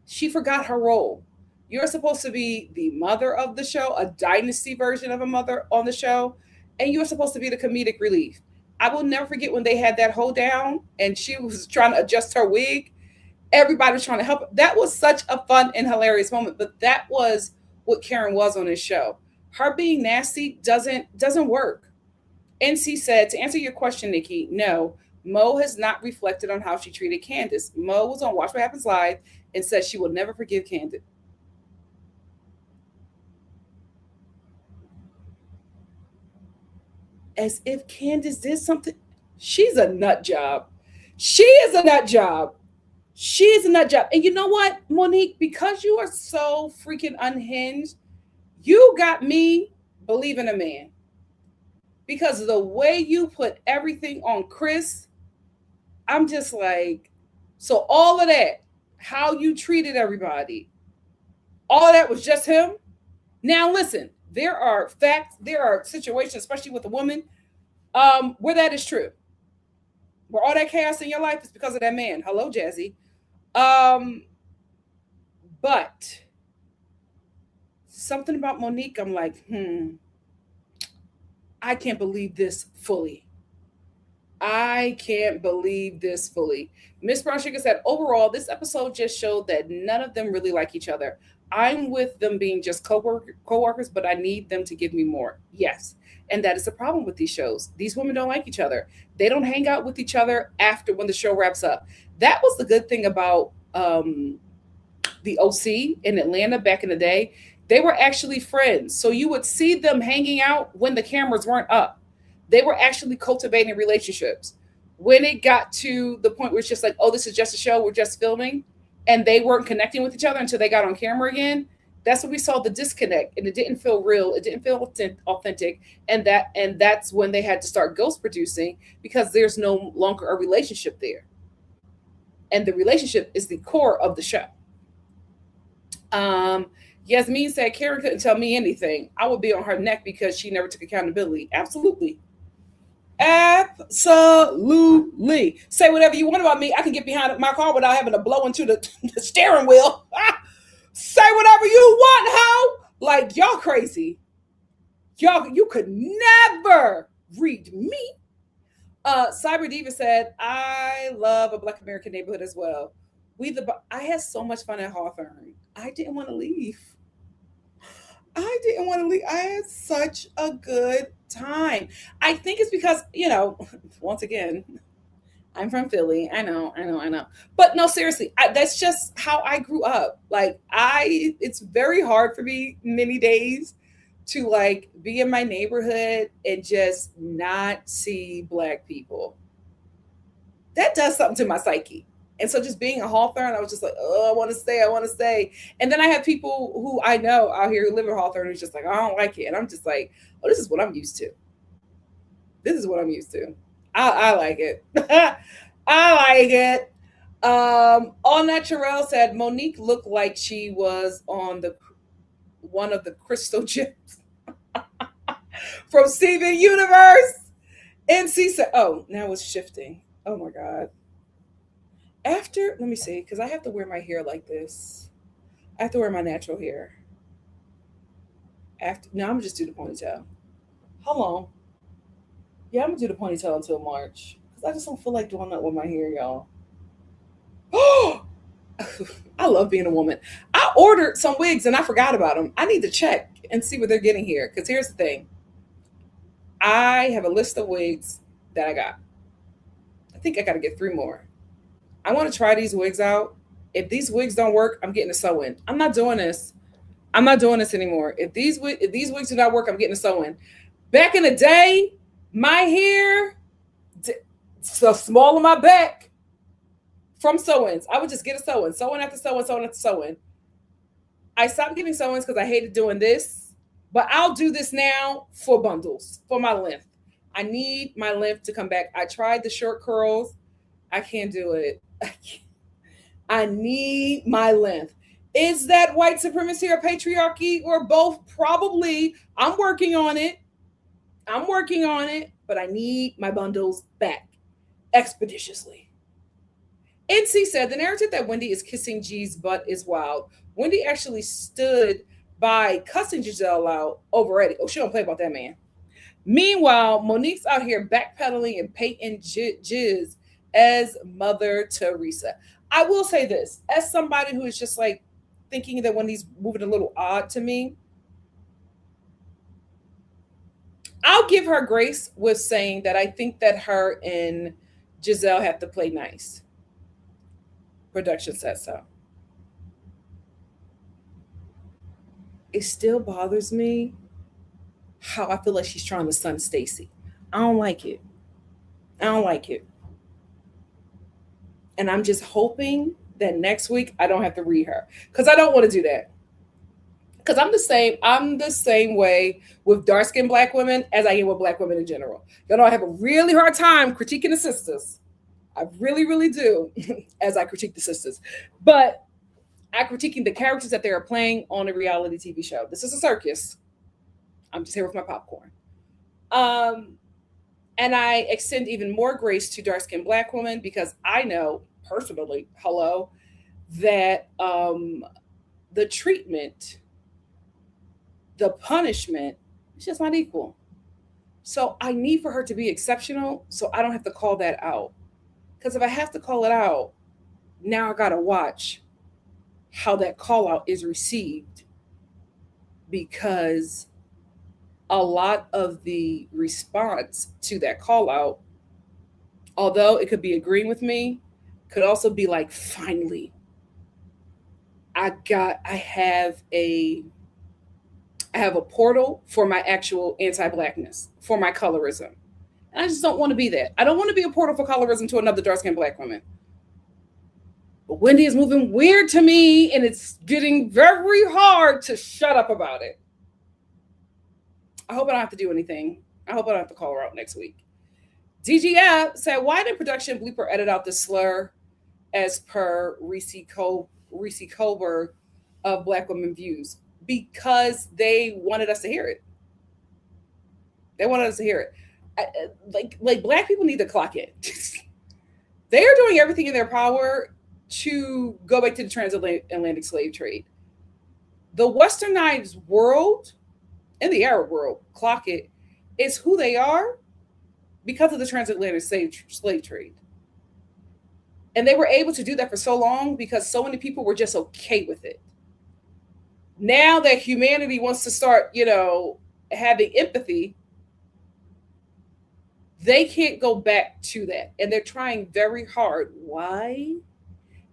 She forgot her role. You're supposed to be the mother of the show, a dynasty version of a mother on the show, and you're supposed to be the comedic relief. I will never forget when they had that hold down and she was trying to adjust her wig. Everybody was trying to help. That was such a fun and hilarious moment, but that was what Karen was on this show. Her being nasty doesn't work. NC said, to answer your question, Nikki, no, Mo has not reflected on how she treated Candace. Mo was on Watch What Happens Live and said she will never forgive Candace. As if Candace did something. She's a nut job. She is a nut job. She is a nut job. And you know what, Monique? Because you are so freaking unhinged, you got me believing a man. Because of the way you put everything on Chris, I'm just like, so all of that, how you treated everybody, all of that was just him. Now listen, there are facts, there are situations, especially with a woman, where that is true. Where all that chaos in your life is because of that man. Hello, Jazzy. But something about Monique, I'm like, I can't believe this fully. I can't believe this fully. Miss Brown Sugar said, overall, this episode just showed that none of them really like each other. I'm with them being just co-workers, but I need them to give me more. Yes. And that is the problem with these shows. These women don't like each other. They don't hang out with each other after when the show wraps up. That was the good thing about the OC in Atlanta back in the day. They were actually friends. So you would see them hanging out when the cameras weren't up. They were actually cultivating relationships. When it got to the point where it's just like, oh, this is just a show, we're just filming, and they weren't connecting with each other until they got on camera again, That's when we saw the disconnect, and it didn't feel real. It didn't feel authentic, and that's when they had to start ghost producing because there's no longer a relationship there, and the relationship is the core of the show. Um, Yasmin said Karen couldn't tell me anything. I would be on her neck because she never took accountability. Absolutely. Absolutely. Say whatever you want about me. I can get behind my car without having to blow into the steering wheel. Say whatever you want, how? Like, y'all crazy. Y'all, you could never read me. Cyber Diva said, I love a Black American neighborhood as well. I had so much fun at Hawthorne. I didn't want to leave. I didn't want to leave. I had such a good time. I think it's because, once again, I'm from Philly. I know. But no, seriously, that's just how I grew up. Like, it's very hard for me many days to like be in my neighborhood and just not see Black people. That does something to my psyche. And so just being a Hawthorne, I was just like, oh, I want to stay. And then I have people who I know out here who live in Hawthorne who's just like, I don't like it. And I'm just like, oh, this is what I'm used to. I like it. I like it. All Natural said Monique looked like she was on one of the crystal gems from Steven Universe. NC said, oh, now it's shifting. Oh my God. Let me see, because I have to wear my hair like this. I have to wear my natural hair. No, I'm gonna just do the ponytail. How long? Yeah, I'm gonna do the ponytail until March. Because I just don't feel like doing that with my hair, y'all. Oh, I love being a woman. I ordered some wigs and I forgot about them. I need to check and see what they're getting here. Because here's the thing. I have a list of wigs that I got. I think I got to get 3 more. I want to try these wigs out. If these wigs don't work, I'm getting a sew-in. I'm not doing this anymore. If these wigs do not work, I'm getting a sew-in. Back in the day, my hair, so small on my back from sew-ins. I would just get a sew-in, sew-in after sew-in, sew-in after sew-in. I stopped getting sew-ins because I hated doing this, but I'll do this now for bundles, for my length. I need my length to come back. I tried the short curls. I can't do it. I need my length. Is that white supremacy or patriarchy or both? Probably. I'm working on it, but I need my bundles back expeditiously. NC said the narrative that Wendy is kissing G's butt is wild. Wendy actually stood by cussing Jazelle out over Eddie. Oh, she don't play about that man. Meanwhile, Monique's out here backpedaling and painting Jizz as Mother Teresa. I will say this, as somebody who is just like thinking that Wendy's moving a little odd to me, I'll give her grace with saying that I think that her and Jazelle have to play nice. Production said so. It still bothers me how I feel like she's trying to sun Stacy. I don't like it. And I'm just hoping that next week I don't have to read her, because I don't want to do that. Because I'm the same way with dark-skinned Black women as I am with Black women in general. Y'all know I have a really hard time critiquing the sisters. I really, really do, as I critique the sisters. But I'm critiquing the characters that they are playing on a reality TV show. This is a circus. I'm just here with my popcorn. And I extend even more grace to dark-skinned Black women because I know personally, that the treatment, the punishment is just not equal. So I need for her to be exceptional so I don't have to call that out. Because if I have to call it out, now I got to watch how that call out is received, because a lot of the response to that call out, although it could be agreeing with me, could also be like, finally, I have a portal for my actual anti-Blackness, for my colorism. And I just don't want to be that. I don't want to be a portal for colorism to another dark-skinned Black woman. But Wendy is moving weird to me, and it's getting very hard to shut up about it. I hope I don't have to do anything. I hope I don't have to call her out next week. DGF said, why did production bleeper edit out the slur as per Reese Colbert of Black Women Views? Because they wanted us to hear it. They wanted us to hear it. Like Black people need to clock in. They are doing everything in their power to go back to the transatlantic slave trade. The westernized world and the Arab world, clock it, is who they are because of the transatlantic slave trade. And they were able to do that for so long because so many people were just okay with it. Now that humanity wants to start, having empathy, they can't go back to that. And they're trying very hard. Why?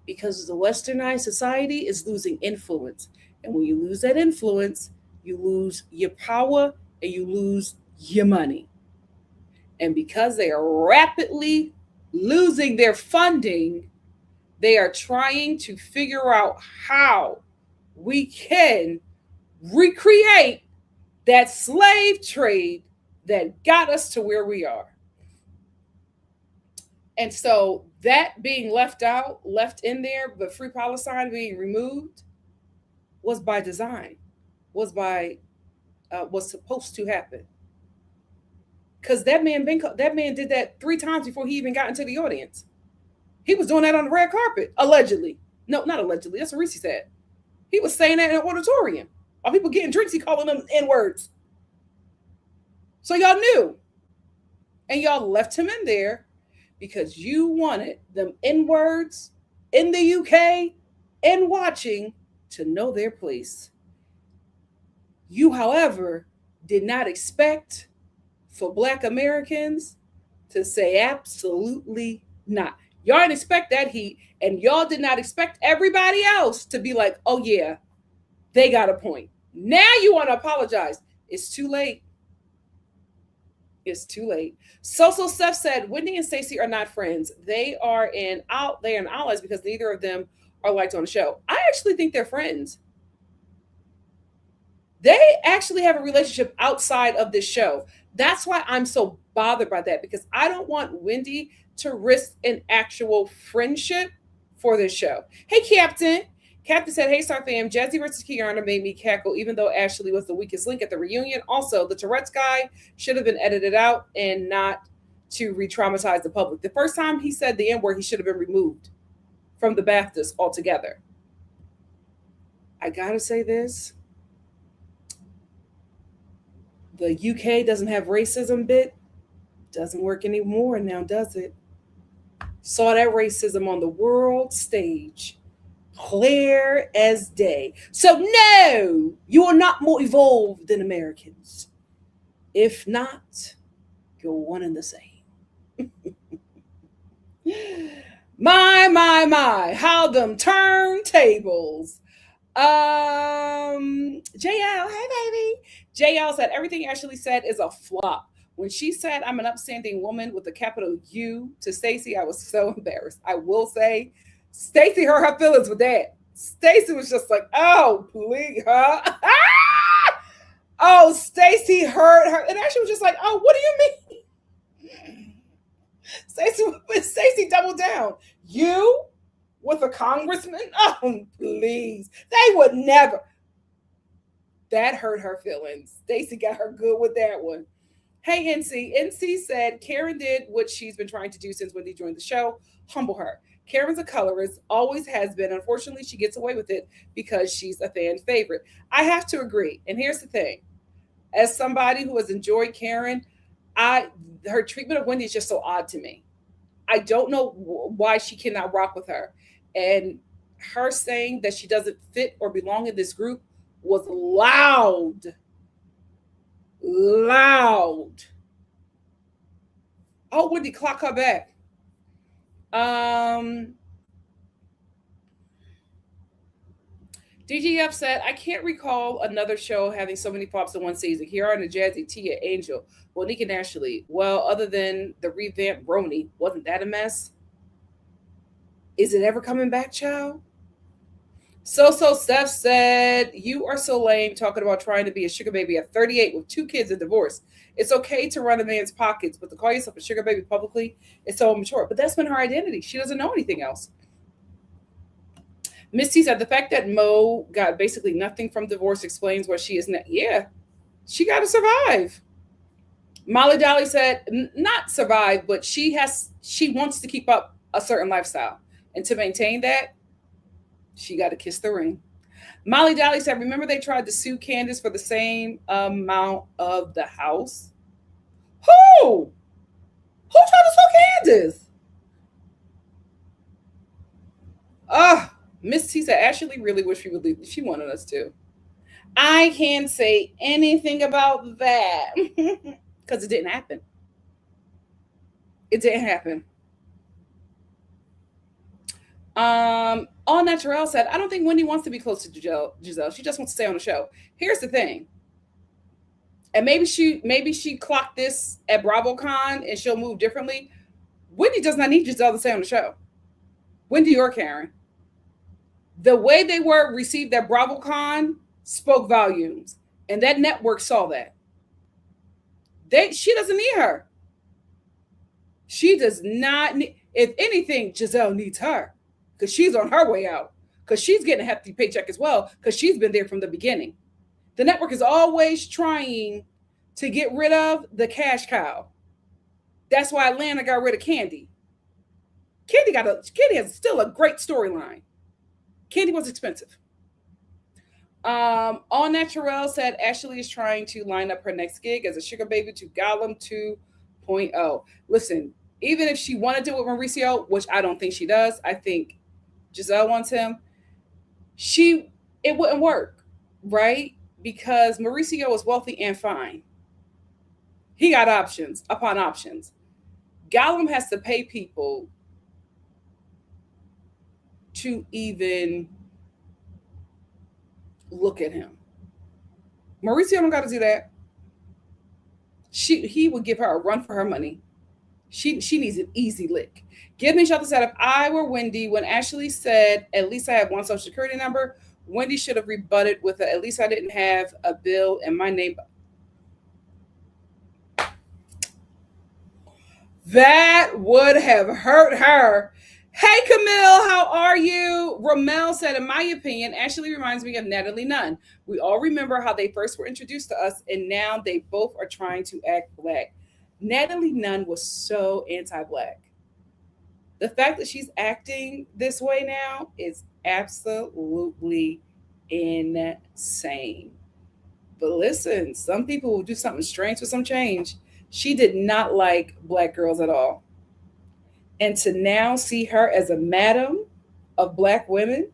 Because the westernized society is losing influence. And when you lose that influence, you lose your power and you lose your money. And because they are rapidly losing their funding, they are trying to figure out how we can recreate that slave trade that got us to where we are. And so that being left in there, but Free Palestine being removed was by design, was supposed to happen. Because that man did that 3 times before he even got into the audience. He was doing that on the red carpet, allegedly. No, not allegedly. That's what Reese said. He was saying that in an auditorium. While people getting drinks, he calling them N-words. So y'all knew. And y'all left him in there because you wanted them N-words in the UK and watching to know their place. You, however, did not expect for Black Americans to say absolutely not. Y'all didn't expect that heat, and y'all did not expect everybody else to be like, oh yeah, they got a point. Now you want to apologize. It's too late. It's too late. So Steph said, Wendy and Stacey are not friends. They are in allies because neither of them are liked on the show. I actually think they're friends. They actually have a relationship outside of this show. That's why I'm so bothered by that, because I don't want Wendy to risk an actual friendship for this show. Hey, Captain. Captain said, hey, Star fam, Jazzy versus Kiana made me cackle, even though Ashley was the weakest link at the reunion. Also, the Tourette's guy should have been edited out and not to re-traumatize the public. The first time he said the N-word, he should have been removed from the BAFTAs altogether. I gotta say this. The UK doesn't have racism bit. Doesn't work anymore now, does it? Saw that racism on the world stage. Clear as day. So no, you are not more evolved than Americans. If not, you're one and the same. My, how them turntables. JL, hey baby. JL said everything Ashley said is a flop. When she said I'm an upstanding woman with a capital U to Stacey, I was so embarrassed. I will say, Stacey hurt her feelings with that. Stacey was just like, oh, please, huh? Oh, Stacey hurt her. And Ashley was just like, oh, what do you mean? Stacey doubled down. You with a congressman? Oh, please. They would never. That hurt her feelings. Stacey got her good with that one. Hey, NC. NC said Karen did what she's been trying to do since Wendy joined the show. Humble her. Karen's a colorist, always has been. Unfortunately, she gets away with it because she's a fan favorite. I have to agree. And here's the thing. As somebody who has enjoyed Karen, her treatment of Wendy is just so odd to me. I don't know why she cannot rock with her. And her saying that she doesn't fit or belong in this group was loud. Loud. Oh, Wendy, clock her back. DGF said, I can't recall another show having so many flops in one season. Here are the Jazzy, Tia, Angel, Monique, and Ashley. Well, Nikki and Ashley. Well, other than the revamped Brony, wasn't that a mess? Is it ever coming back, child? So Steph said, "You are so lame talking about trying to be a sugar baby at 38 with two kids and divorce. It's okay to run a man's pockets, but to call yourself a sugar baby publicly is so immature." But that's been her identity. She doesn't know anything else. Misty said, "The fact that Mo got basically nothing from divorce explains what she is now." Yeah, she got to survive. Molly Dolly said, "Not survive, but she wants to keep up a certain lifestyle. And to maintain that, she got to kiss the ring." Molly Dolly said, "Remember they tried to sue Candace for the same amount of the house?" Who? Who tried to sue Candace? Ah, Miss T said, "Ashley really wish she would leave. She wanted us to." I can't say anything about that because it didn't happen. It didn't happen. All Natural said, "I don't think Wendy wants to be close to Giselle. She just wants to stay on the show." Here's the thing. And maybe she clocked this at BravoCon and she'll move differently. Wendy does not need Giselle to stay on the show. Wendy or Karen. The way they were received at BravoCon spoke volumes. And that network saw that. She doesn't need her. She does not need, if anything, Giselle needs her. Because she's on her way out. Because she's getting a hefty paycheck as well. Because she's been there from the beginning. The network is always trying to get rid of the cash cow. That's why Atlanta got rid of Candy. Candy has still a great storyline. Candy was expensive. All Natural said Ashley is trying to line up her next gig as a sugar baby to Gollum 2.0. Listen, even if she wanted to do it with Mauricio, which I don't think she does, I think Giselle wants him. It wouldn't work, right? Because Mauricio is wealthy and fine. He got options upon options. Gollum has to pay people to even look at him. Mauricio don't got to do that. He would give her a run for her money. She needs an easy lick. Give me Shelter said, "If I were Wendy, when Ashley said, 'At least I have one social security number,' Wendy should have rebutted with a, 'At least I didn't have a bill and my name.'" That would have hurt her. Hey, Camille, how are you? Ramel said, "In my opinion, Ashley reminds me of Natalie Nunn. We all remember how they first were introduced to us, and now they both are trying to act black." Natalie Nunn was so anti black. The fact that she's acting this way now is absolutely insane. But listen, some people will do something strange for some change. She did not like black girls at all. And to now see her as a madam of black women,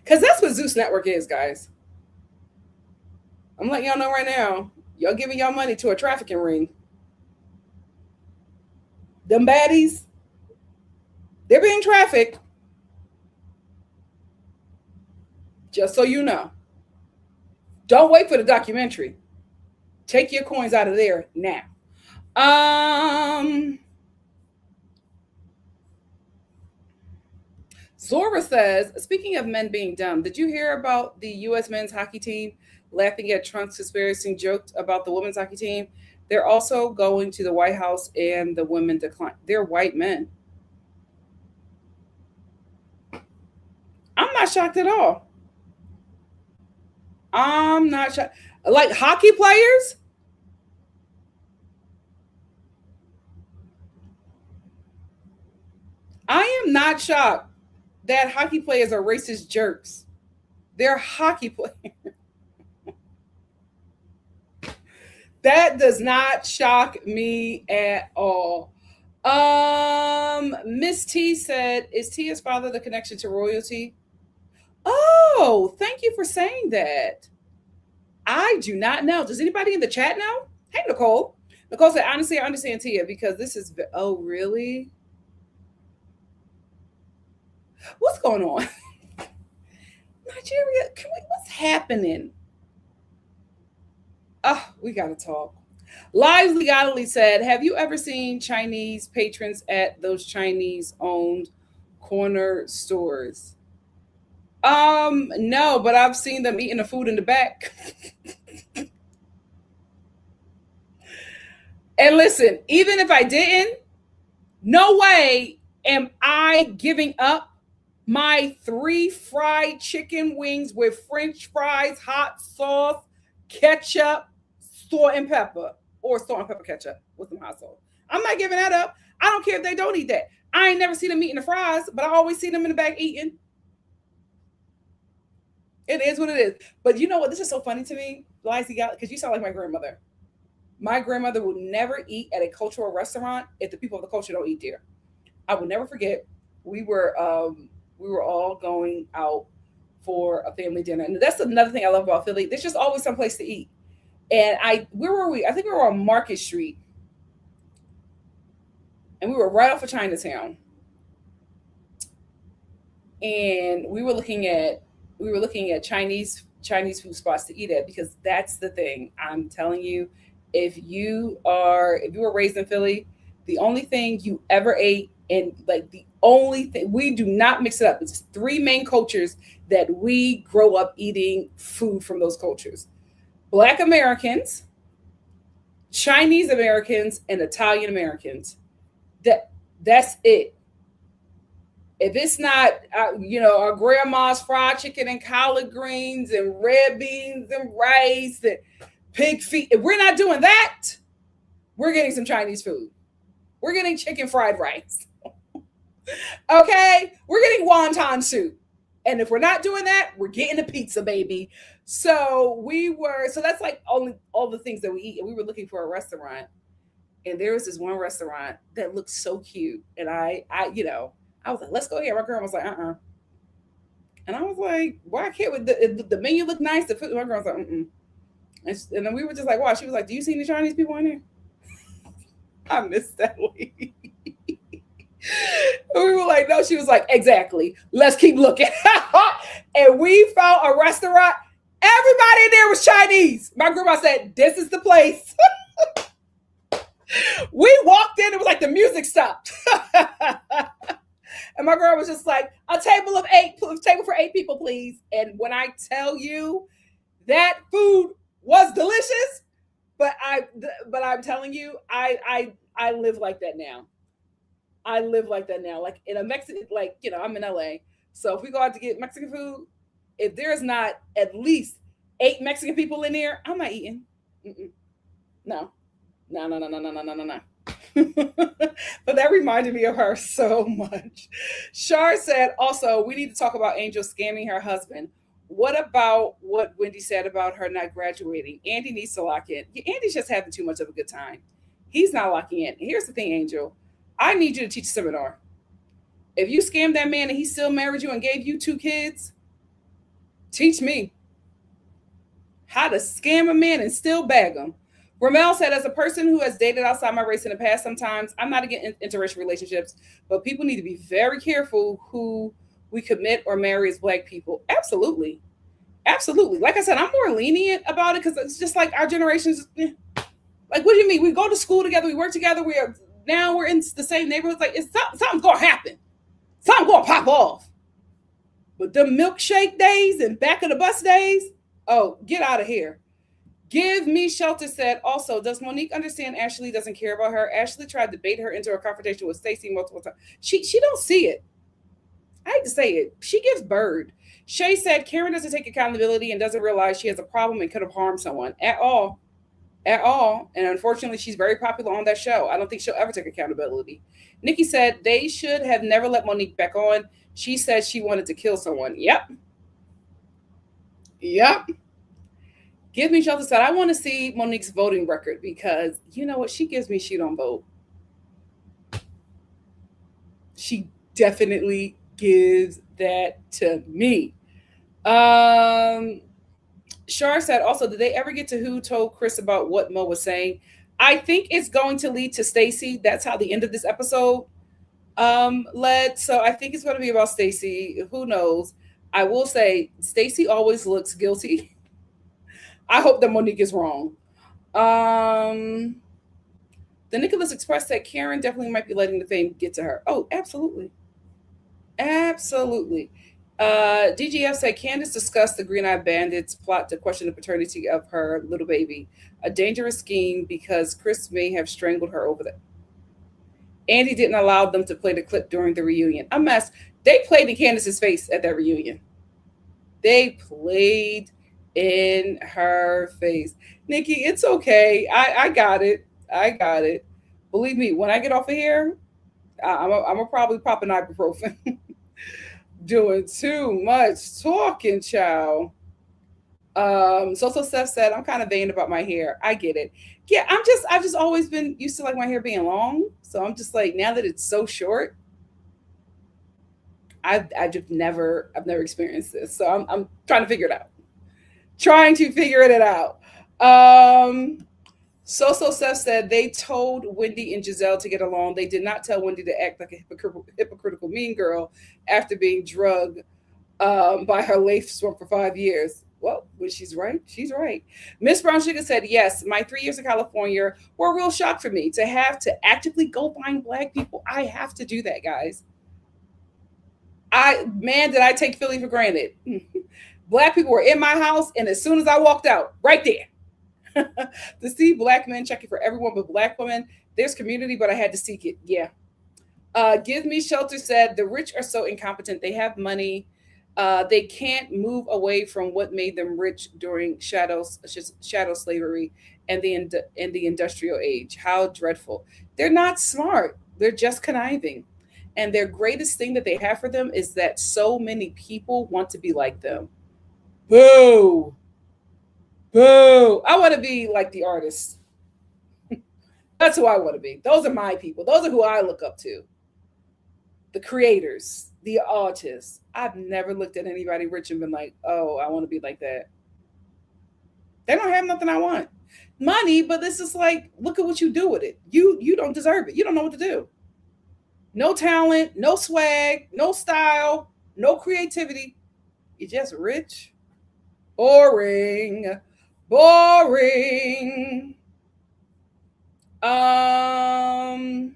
because that's what Zeus Network is, guys. I'm letting y'all know right now. Y'all giving y'all money to a trafficking ring. Them baddies, they're being trafficked. Just so you know. Don't wait for the documentary. Take your coins out of there now. Zora says, "Speaking of men being dumb, did you hear about the U.S. men's hockey team laughing at Trump's conspiracy jokes about the women's hockey team? They're also going to the White House and the women decline. They're white men." I'm not shocked at all. I'm not shocked. Like hockey players? I am not shocked that hockey players are racist jerks. They're hockey players. That does not shock me at all. Miss T said, "Is Tia's father the connection to royalty?" Oh, thank you for saying that. I do not know. Does anybody in the chat know? Hey, Nicole. Nicole said, "Honestly, I understand Tia because this is." Oh, really? What's going on? Nigeria, what's happening? Oh, we gotta talk. Lives Legality said, "Have you ever seen Chinese patrons at those Chinese-owned corner stores?" No, but I've seen them eating the food in the back. And listen, even if I didn't, no way am I giving up my 3 fried chicken wings with French fries, hot sauce, ketchup, salt and pepper, or salt and pepper ketchup with some hot sauce. I'm not giving that up. I don't care if they don't eat that. I ain't never seen them eating the fries, but I always see them in the back eating. It is what it is. But you know what? This is so funny to me, Lizzie, because you sound like my grandmother. My grandmother will never eat at a cultural restaurant if the people of the culture don't eat there. I will never forget. We were we were all going out for a family dinner, and that's another thing I love about Philly. There's just always some place to eat. And where were we? I think we were on Market Street, and we were right off of Chinatown, and we were looking at Chinese food spots to eat at because that's the thing. I'm telling you, if you were raised in Philly, the only thing you ever ate, and like the only thing, we do not mix it up. It's 3 main cultures that we grow up eating food from those cultures: Black Americans, Chinese Americans, and Italian Americans. That's it. If it's not, our grandma's fried chicken and collard greens and red beans and rice and pig feet, if we're not doing that, we're getting some Chinese food. We're getting chicken fried rice. Okay? We're getting wonton soup. And if we're not doing that, we're getting a pizza, baby. So that's like all the things that we eat. And we were looking for a restaurant. And there was this one restaurant that looked so cute. And I was like, let's go here. My girl was like, And I was like, why can't we? The menu looked nice. The food, my girl was like, mm-mm. And then we were just like, wow. She was like, do you see any Chinese people in here? I missed that lady. We were like, no. She was like, exactly. Let's keep looking. And we found a restaurant. Everybody in there was Chinese. My grandma said, this is the place. We walked in. It was like the music stopped. And my girl was just like, a table for 8 people, please. And when I tell you that food was delicious, but I'm telling you, I live like that now. I live like that now. Like in a Mexican, I'm in LA. So if we go out to get Mexican food, if there's not at least 8 Mexican people in there, I'm not eating. Mm-mm. No. No. But that reminded me of her so much. Shar said, also, we need to talk about Angel scamming her husband. What about what Wendy said about her not graduating? Andy needs to lock in. Yeah, Andy's just having too much of a good time. He's not locking in. Here's the thing, Angel. I need you to teach a seminar. If you scammed that man and he still married you and gave you 2 kids, teach me how to scam a man and still bag him. Ramel said, as a person who has dated outside my race in the past, sometimes I'm not against interracial relationships, but people need to be very careful who we commit or marry as Black people. Absolutely. Absolutely. Like I said, I'm more lenient about it because it's just like our generations. Like, what do you mean? We go to school together. We work together. We're in the same neighborhood. Like, something's going to happen. Something's going to pop off. But the milkshake days and back of the bus days, oh, get out of here. Give Me Shelter said, also, does Monique understand Ashley doesn't care about her? Ashley tried to bait her into a confrontation with Stacey multiple times. She don't see it. I hate to say it. She gives bird. Shay said, Karen doesn't take accountability and doesn't realize she has a problem and could have harmed someone at all. At all. And unfortunately, she's very popular on that show. I don't think she'll ever take accountability. Nikki said, they should have never let Monique back on. She said she wanted to kill someone. Yep. Give Me Shelter said, I want to see Monique's voting record because you know what? She gives me she don't vote. She definitely gives that to me. Shar said, also, did they ever get to who told Chris about what Mo was saying? I think it's going to lead to Stacey. That's how the end of this episode led. So I think it's going to be about Stacey. Who knows? I will say Stacey always looks guilty. I hope that Monique is wrong. Um, the Nicholas Express said Karen definitely might be letting the fame get to her. Oh, absolutely. Absolutely. DGF said Candace discussed the Green Eyed Bandits plot to question the paternity of her little baby. A dangerous scheme because Chris may have strangled her over that. Andy didn't allow them to play the clip during the reunion. A mess. They played in Candace's face at that reunion. They played in her face. Nikki, it's okay. I got it. I got it. Believe me, when I get off of here, I'm a probably pop an ibuprofen. Doing too much talking, child. So Steph said, I'm kind of vain about my hair. I get it. Yeah, I've just always been used to like my hair being long. So I'm just like, now that it's so short, I've never experienced this. So I'm trying to figure it out. Trying to figure it out. Um, Steph said they told Wendy and Jazelle to get along. They did not tell Wendy to act like a hypocritical mean girl after being drugged by her life swim for 5 years. Well, when she's right, she's right. Miss Brown Sugar said, yes, my 3 years in California were a real shock for me to have to actively go find black people. I have to do that, guys. Man, did I take Philly for granted. Black people were in my house, and as soon as I walked out, right there, to see black men checking for everyone but black women, there's community, but I had to seek it. Yeah. Give Me Shelter said the rich are so incompetent. They have money. They can't move away from what made them rich during shadow slavery and the industrial age. How dreadful! They're not smart. They're just conniving, and their greatest thing that they have for them is that so many people want to be like them. Boo, boo! I want to be like the artists. That's who I want to be. Those are my people. Those are who I look up to. The creators, the artists. I've never looked at anybody rich and been like, oh, I want to be like that. They don't have nothing I want. Money, but this is like, look at what you do with it. You don't deserve it. You don't know what to do. No talent, no swag, no style, no creativity. You're just rich. Boring. Boring. Um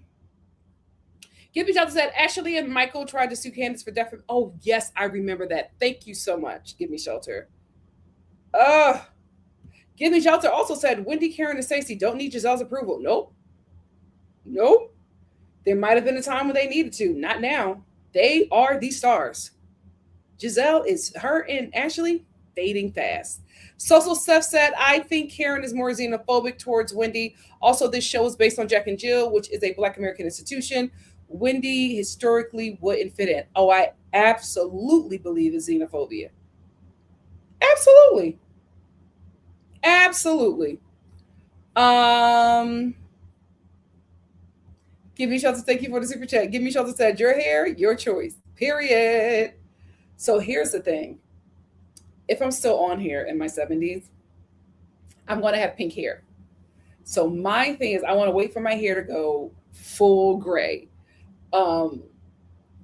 Gibby Johnson said Ashley and Michael tried to sue Candace for defamation. Oh, yes, I remember that. Thank you so much. Give me shelter. Give me shelter also said Wendy, Karen, and Stacey don't need Giselle's approval. Nope. Nope. There might have been a time when they needed to. Not now. They are the stars. Giselle is her and Ashley fading fast. Social Steph said, I think Karen is more xenophobic towards Wendy. Also, this show is based on Jack and Jill, which is a Black American institution. Wendy historically wouldn't fit in. Oh, I absolutely believe in xenophobia. Absolutely. Absolutely. Um, Give me shelter. Thank you for the super chat. Give me shelter said, your hair, your choice. Period. So here's the thing. If I'm still on here in my 70s, I'm going to have pink hair. So my thing is, I want to wait for my hair to go full gray. Um,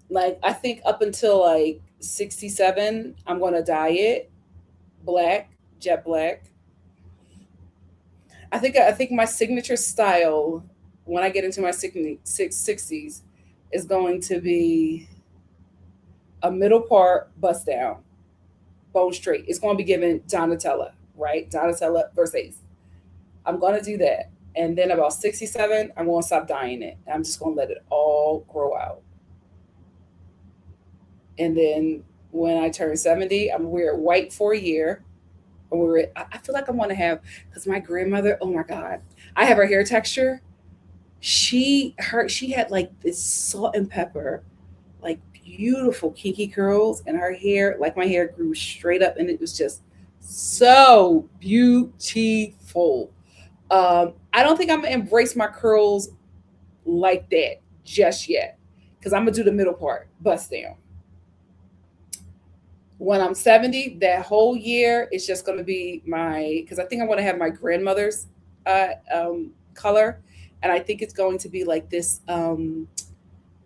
like I think up until like 67, I'm going to dye it black, jet black. I think my signature style when I get into my 60s is going to be a middle part bust down, bone straight. It's going to be given Donatella, right? Donatella Versace. I'm going to do that. And then about 67, I'm going to stop dyeing it. I'm just going to let it all grow out. And then when I turn 70, I'm going to wear white for a year. I feel like I want to have, because my grandmother, oh my God, I have her hair texture. She had like this salt and pepper, like beautiful kinky curls, and her hair, like my hair grew straight up, and it was just so beautiful. I don't think I'm gonna embrace my curls like that just yet, because I'm gonna do the middle part, bust down. When I'm 70, that whole year it's just gonna be my, because I think I want to have my grandmother's color, and I think it's going to be like this.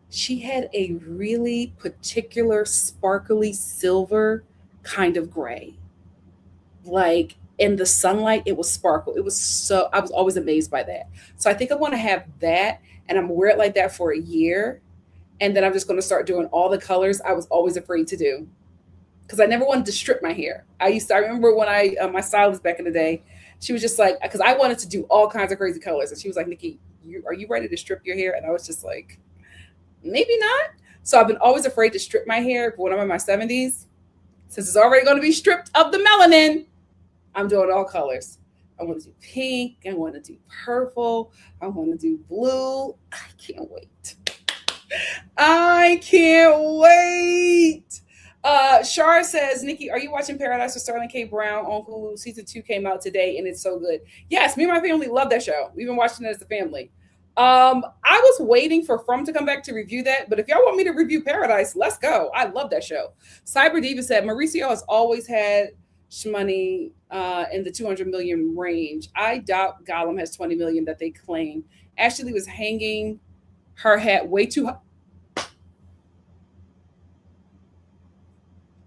She had a really particular sparkly silver kind of gray, like in the sunlight, it was sparkle. It was so, I was always amazed by that. So I think I want to have that, and I'm gonna wear it like that for a year. And then I'm just going to start doing all the colors I was always afraid to do, because I never wanted to strip my hair. I remember when my stylist back in the day, she was just like, because I wanted to do all kinds of crazy colors. And she was like, Nikki, are you ready to strip your hair? And I was just like, maybe not. So I've been always afraid to strip my hair. But when I'm in my 70s, since it's already going to be stripped of the melanin, I'm doing all colors. I want to do pink. I want to do purple. I want to do blue. I can't wait. I can't wait. Shar says, Nikki, are you watching Paradise with Sterling K. Brown on Hulu? Season 2 came out today and it's so good. Yes, me and my family love that show. We've been watching it as a family. I was waiting for From to come back to review that, but if y'all want me to review Paradise, let's go. I love that show. Cyber Diva said, Mauricio has always had money in the 200 million range. I doubt Gollum has 20 million that they claim. Ashley was hanging her hat way too high.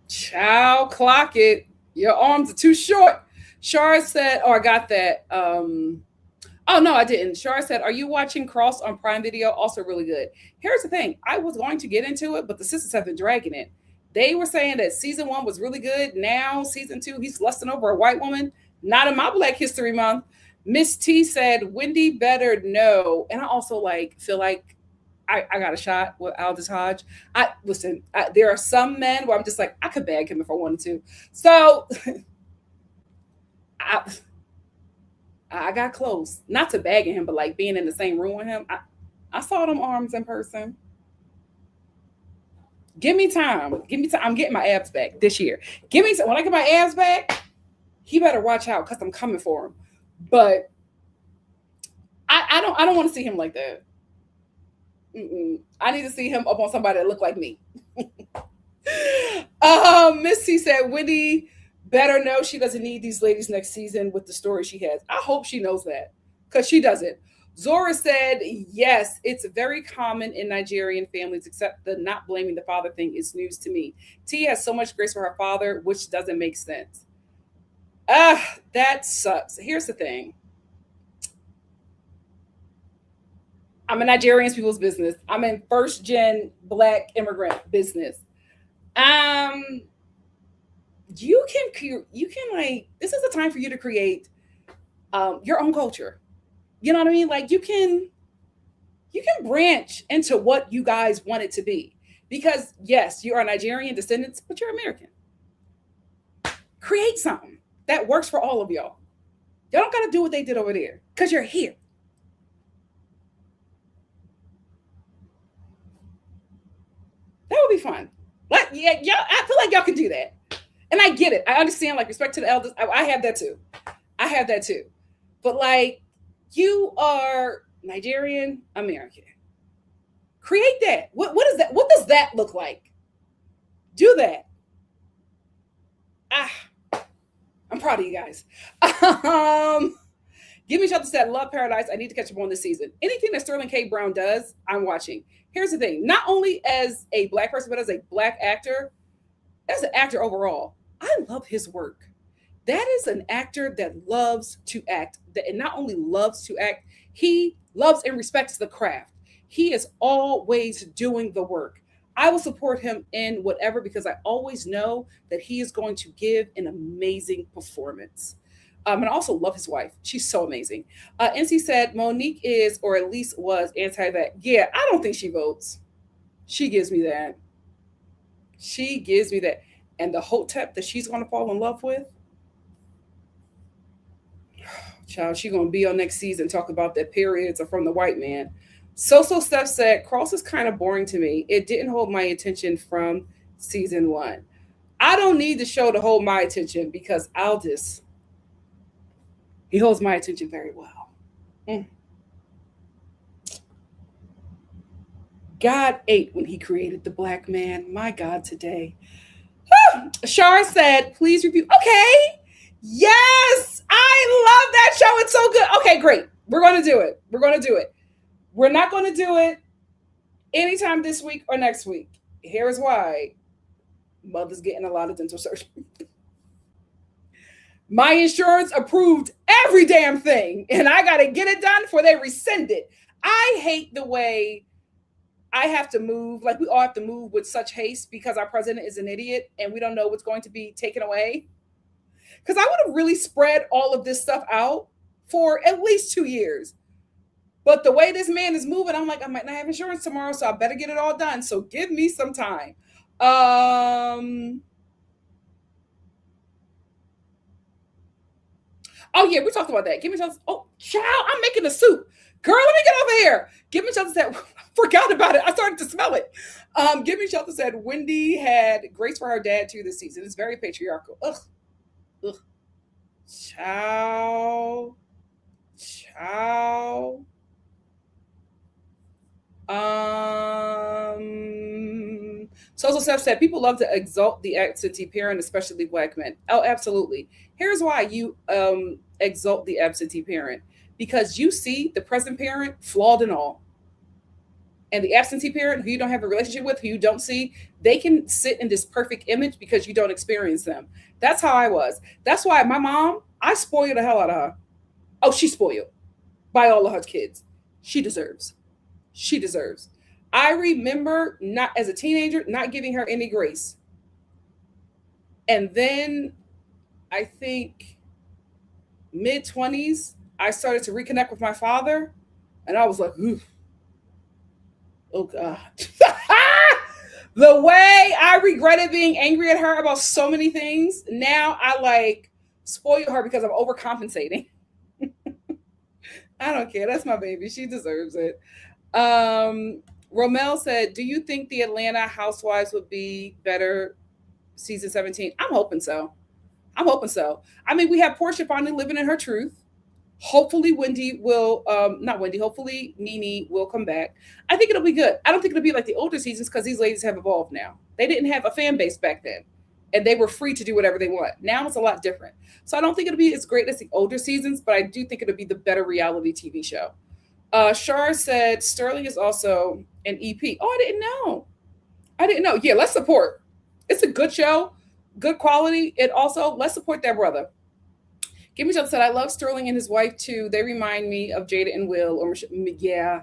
Child, clock it. Your arms are too short. Shar said, oh, I got that. Oh, no, I didn't. Shar said, are you watching Cross on Prime Video? Also really good. Here's the thing. I was going to get into it, but the sisters have been dragging it. They were saying that season 1 was really good. Now, season 2, he's lusting over a white woman. Not in my Black History Month. Miss T said, Wendy better know. And I also feel like I got a shot with Aldous Hodge. There are some men where I'm just like, I could bag him if I wanted to. So I got close. Not to bagging him, but like being in the same room with him. I saw them arms in person. Give me time. Give me time. I'm getting my abs back this year. Give me time. When I get my abs back, he better watch out because I'm coming for him. But I don't want to see him like that. I need to see him up on somebody that look like me. Miss C said, Wendy better know she doesn't need these ladies next season with the story she has. I hope she knows that, because she doesn't. Zora said, yes, it's very common in Nigerian families, except the not blaming the father thing is news to me. T has so much grace for her father, which doesn't make sense. That sucks. Here's the thing. I'm in Nigerian people's business. I'm in first gen Black immigrant business. You can this is a time for you to create your own culture. You know what I mean? Like you can branch into what you guys want it to be. Because yes, you are Nigerian descendants, but you're American. Create something that works for all of y'all. Y'all don't got to do what they did over there because you're here. That would be fun. Like, yeah, I feel like y'all can do that. And I get it. I understand, like, respect to the elders. I have that too. But like, you are Nigerian American. Create that. What is that? What does that look like? Do that. I'm proud of you guys. Give me shout that love Paradise. I need to catch up on this season. Anything that Sterling K. Brown does, I'm watching. Here's the thing. Not only as a Black person, but as a Black actor, as an actor overall, I love his work. That is an actor that loves to act. And not only loves to act, he loves and respects the craft. He is always doing the work. I will support him in whatever, because I always know that he is going to give an amazing performance. And I also love his wife. She's so amazing. NC said Monique is, or at least was, anti-vax. Yeah, I don't think she votes. She gives me that. She gives me that. And the hotep that she's going to fall in love with, child, she's going to be on next season talk about that periods are from the white man. So Steph said, Cross is kind of boring to me. It didn't hold my attention from season 1. I don't need the show to hold my attention because Aldous, he holds my attention very well. God ate when he created the Black man. My God, today. Shar said, please review. Okay. Yes. I love that show. It's so good. Okay, great. We're going to do it. We're not going to do it anytime this week or next week. Here's why. Mother's getting a lot of dental surgery. My insurance approved every damn thing, and I got to get it done before they rescind it. I hate the way I have to move. Like, we all have to move with such haste because our president is an idiot and we don't know what's going to be taken away. Because I would have really spread all of this stuff out for at least 2 years. But the way this man is moving, I'm like, I might not have insurance tomorrow, so I better get it all done. So give me some time. Oh yeah, we talked about that. Give me just. Oh, child, I'm making a soup. Girl, let me get over here. Give me shelter said, forgot about it. I started to smell it. Give me shelter said, Wendy had grace for her dad too this season. It's very patriarchal. Ugh. Ugh. Ciao. Ciao. So Steph said people love to exalt the absentee parent, especially black men. Oh, absolutely. Here's why you exalt the absentee parent. Because you see the present parent flawed and all. And the absentee parent who you don't have a relationship with, who you don't see, they can sit in this perfect image because you don't experience them. That's how I was. That's why my mom, I spoiled the hell out of her. Oh, she's spoiled by all of her kids. She deserves. She deserves. I remember not as a teenager, not giving her any grace. And then I think mid-20s, I started to reconnect with my father. And I was like, ooh. Oh God. The way I regretted being angry at her about so many things, now I like spoil her because I'm overcompensating. I don't care. That's my baby. She deserves it. Romel said, do you think the Atlanta Housewives would be better season 17? I'm hoping so. I'm hoping so. I mean, we have Portia finally living in her truth. Hopefully Wendy will, not Wendy, hopefully Nene will come back. I think it'll be good. I don't think it'll be like the older seasons because these ladies have evolved now. They didn't have a fan base back then and they were free to do whatever they want. Now it's a lot different. So I don't think it'll be as great as the older seasons, but I do think it'll be the better reality TV show. Shar said Sterling is also an EP. Oh, I didn't know. I didn't know. Yeah, let's support. It's a good show, good quality. And also, let's support that brother. Give me something said, I love Sterling and his wife too. They remind me of Jada and Will. Or yeah,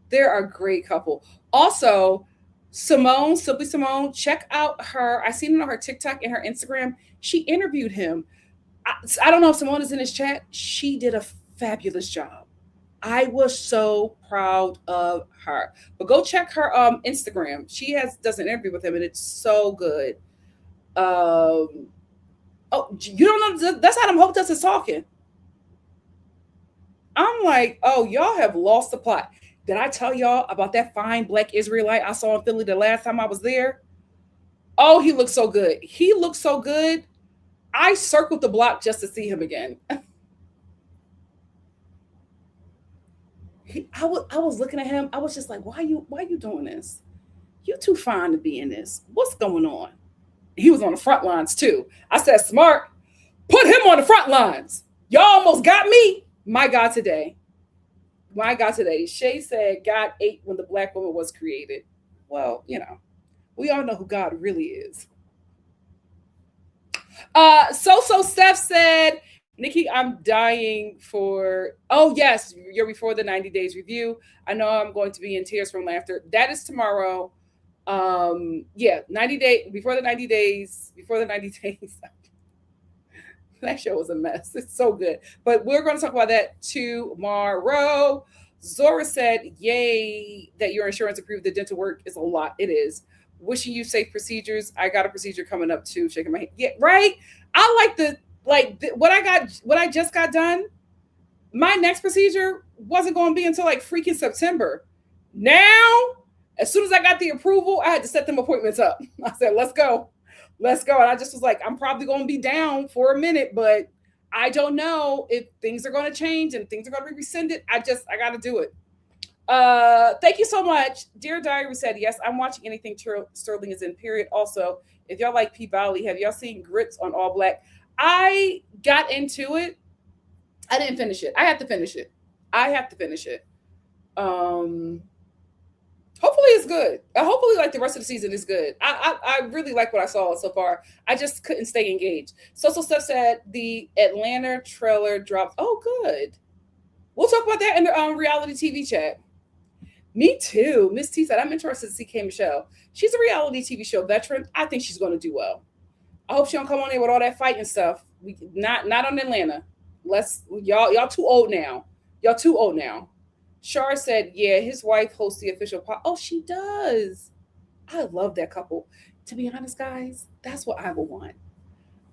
they're a great couple. Also, Simone, Simply Simone, check out her. I seen it on her TikTok and her Instagram. She interviewed him. I don't know if Simone is in his chat. She did a fabulous job. I was so proud of her. But go check her Instagram. She does an interview with him, and it's so good. Oh, you don't know? That's how them hotels is talking. I'm like, oh, y'all have lost the plot. Did I tell y'all about that fine black Israelite I saw in Philly the last time I was there? Oh, he looks so good. He looks so good. I circled the block just to see him again. I was looking at him. I was just like, why you doing this? You too fine to be in this. What's going on? He was on the front lines too. I said, smart, put him on the front lines. Y'all almost got me. My God today. My God today. Shay said God ate when the black woman was created. Well, we all know who God really is. So Steph said, Nikki, I'm dying for, oh yes, you're before the 90 days review. I know I'm going to be in tears from laughter. That is tomorrow. 90 days before the 90 days. That show was a mess. It's so good. But we're going to talk about that tomorrow. Zora said, yay, that your insurance approved the dental work is a lot. It is. Wishing you safe procedures. I got a procedure coming up too. Shaking my head. Yeah, right. I what I just got done. My next procedure wasn't going to be until like freaking September. Now, as soon as I got the approval, I had to set them appointments up. I said, let's go. And I just was like, I'm probably going to be down for a minute, but I don't know if things are going to change and things are going to be rescinded. I got to do it. Thank you so much. Dear Diary said, yes, I'm watching anything Sterling is in, period. Also, if y'all like P. Valley, have y'all seen Grits on All Black? I got into it. I didn't finish it. I have to finish it. Hopefully good. Hopefully, like the rest of the season is good. I really like what I saw so far. I just couldn't stay engaged. So Steph said the Atlanta trailer dropped. Oh, good. We'll talk about that in the reality TV chat. Me too. Miss T said I'm interested to see K Michelle. She's a reality TV show veteran. I think she's going to do well. I hope she don't come on there with all that fighting stuff. We not on Atlanta. Let's y'all too old now. Y'all too old now. Shar said, yeah, his wife hosts the official Oh, she does. I love that couple. To be honest, guys, that's what I would want.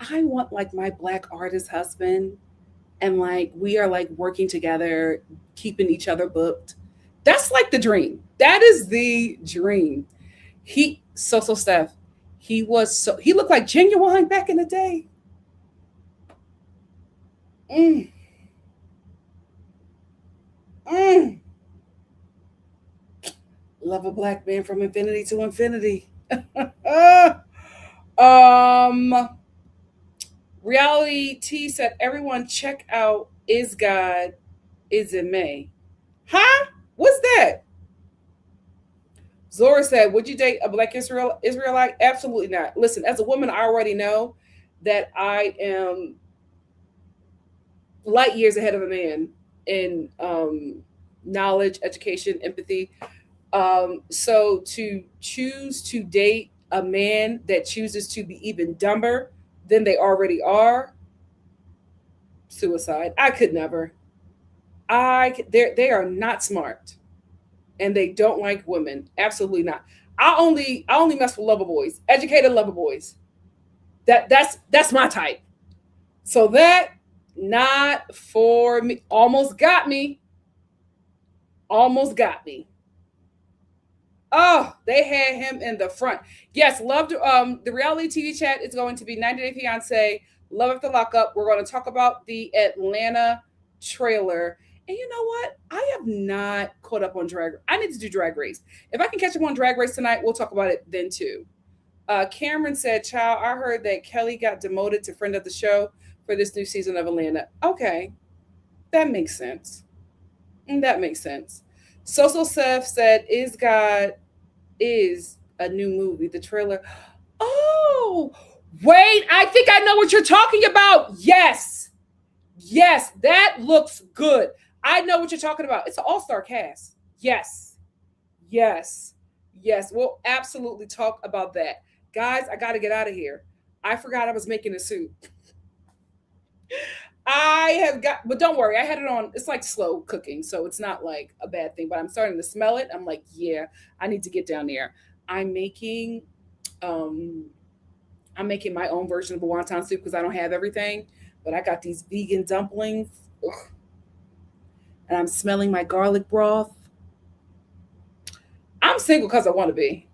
I want like my black artist husband, and like we are like working together, keeping each other booked. That's like the dream. That is the dream. So Steph, he looked like Genuine back in the day. Mm, mm. Love a black man from infinity to infinity. um Reality T said everyone check out Is God Is in May. Huh? What's that? Zora said, would you date a black Israelite? Absolutely not. Listen, as a woman, I already know that I am light years ahead of a man in knowledge, education, empathy. So to choose to date a man that chooses to be even dumber than they already are, suicide. I could never. They are not smart, and they don't like women. Absolutely not. I only mess with lover boys, educated lover boys. That's my type. So that not for me. Almost got me. Almost got me. Oh, they had him in the front. Yes, loved the reality TV chat is going to be 90 Day Fiance, Love After Lockup. We're going to talk about the Atlanta trailer. And you know what? I have not caught up on Drag. I need to do Drag Race. If I can catch up on Drag Race tonight, we'll talk about it then too. Cameron said, "Child, I heard that Kelly got demoted to friend of the show for this new season of Atlanta." Okay, that makes sense. That makes sense. Social Seth said, "Is God is a new movie. The trailer." Oh, wait, I think I know what you're talking about. Yes. Yes, that looks good. I know what you're talking about. It's an all-star cast. Yes. Yes. Yes. We'll absolutely talk about that. Guys, I got to get out of here. I forgot I was making a soup. I have got, but don't worry, I had it on. It's like slow cooking, so it's not like a bad thing. But I'm starting to smell it. I'm like, yeah, I need to get down there. I'm making, um, I'm making my own version of a wonton soup because I don't have everything. But I got these vegan dumplings, ugh, and I'm smelling my garlic broth. I'm single because I want to be.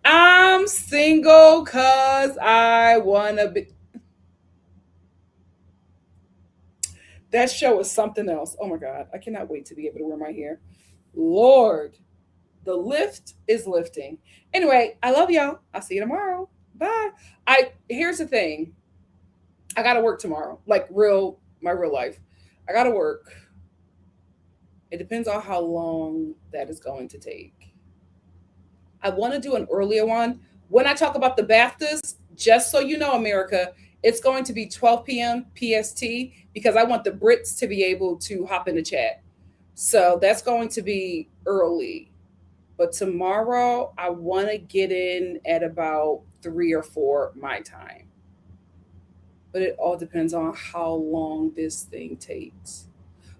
I'm single because I want to be. That show is something else. Oh my God. I cannot wait to be able to wear my hair. Lord, the lift is lifting. Anyway, I love y'all. I'll see you tomorrow. Bye. Here's the thing. I gotta work tomorrow. Like my real life. I gotta work. It depends on how long that is going to take. I want to do an earlier one. When I talk about the BAFTAs, just so you know, America, it's going to be 12 p.m. PST because I want the Brits to be able to hop in the chat. So that's going to be early. But tomorrow, I want to get in at about 3 or 4 my time. But it all depends on how long this thing takes.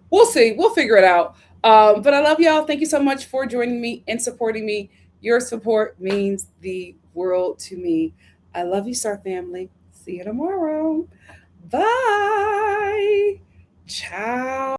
We'll see. We'll figure it out. But I love y'all. Thank you so much for joining me and supporting me. Your support means the world to me. I love you, Star family. See you tomorrow. Bye. Ciao.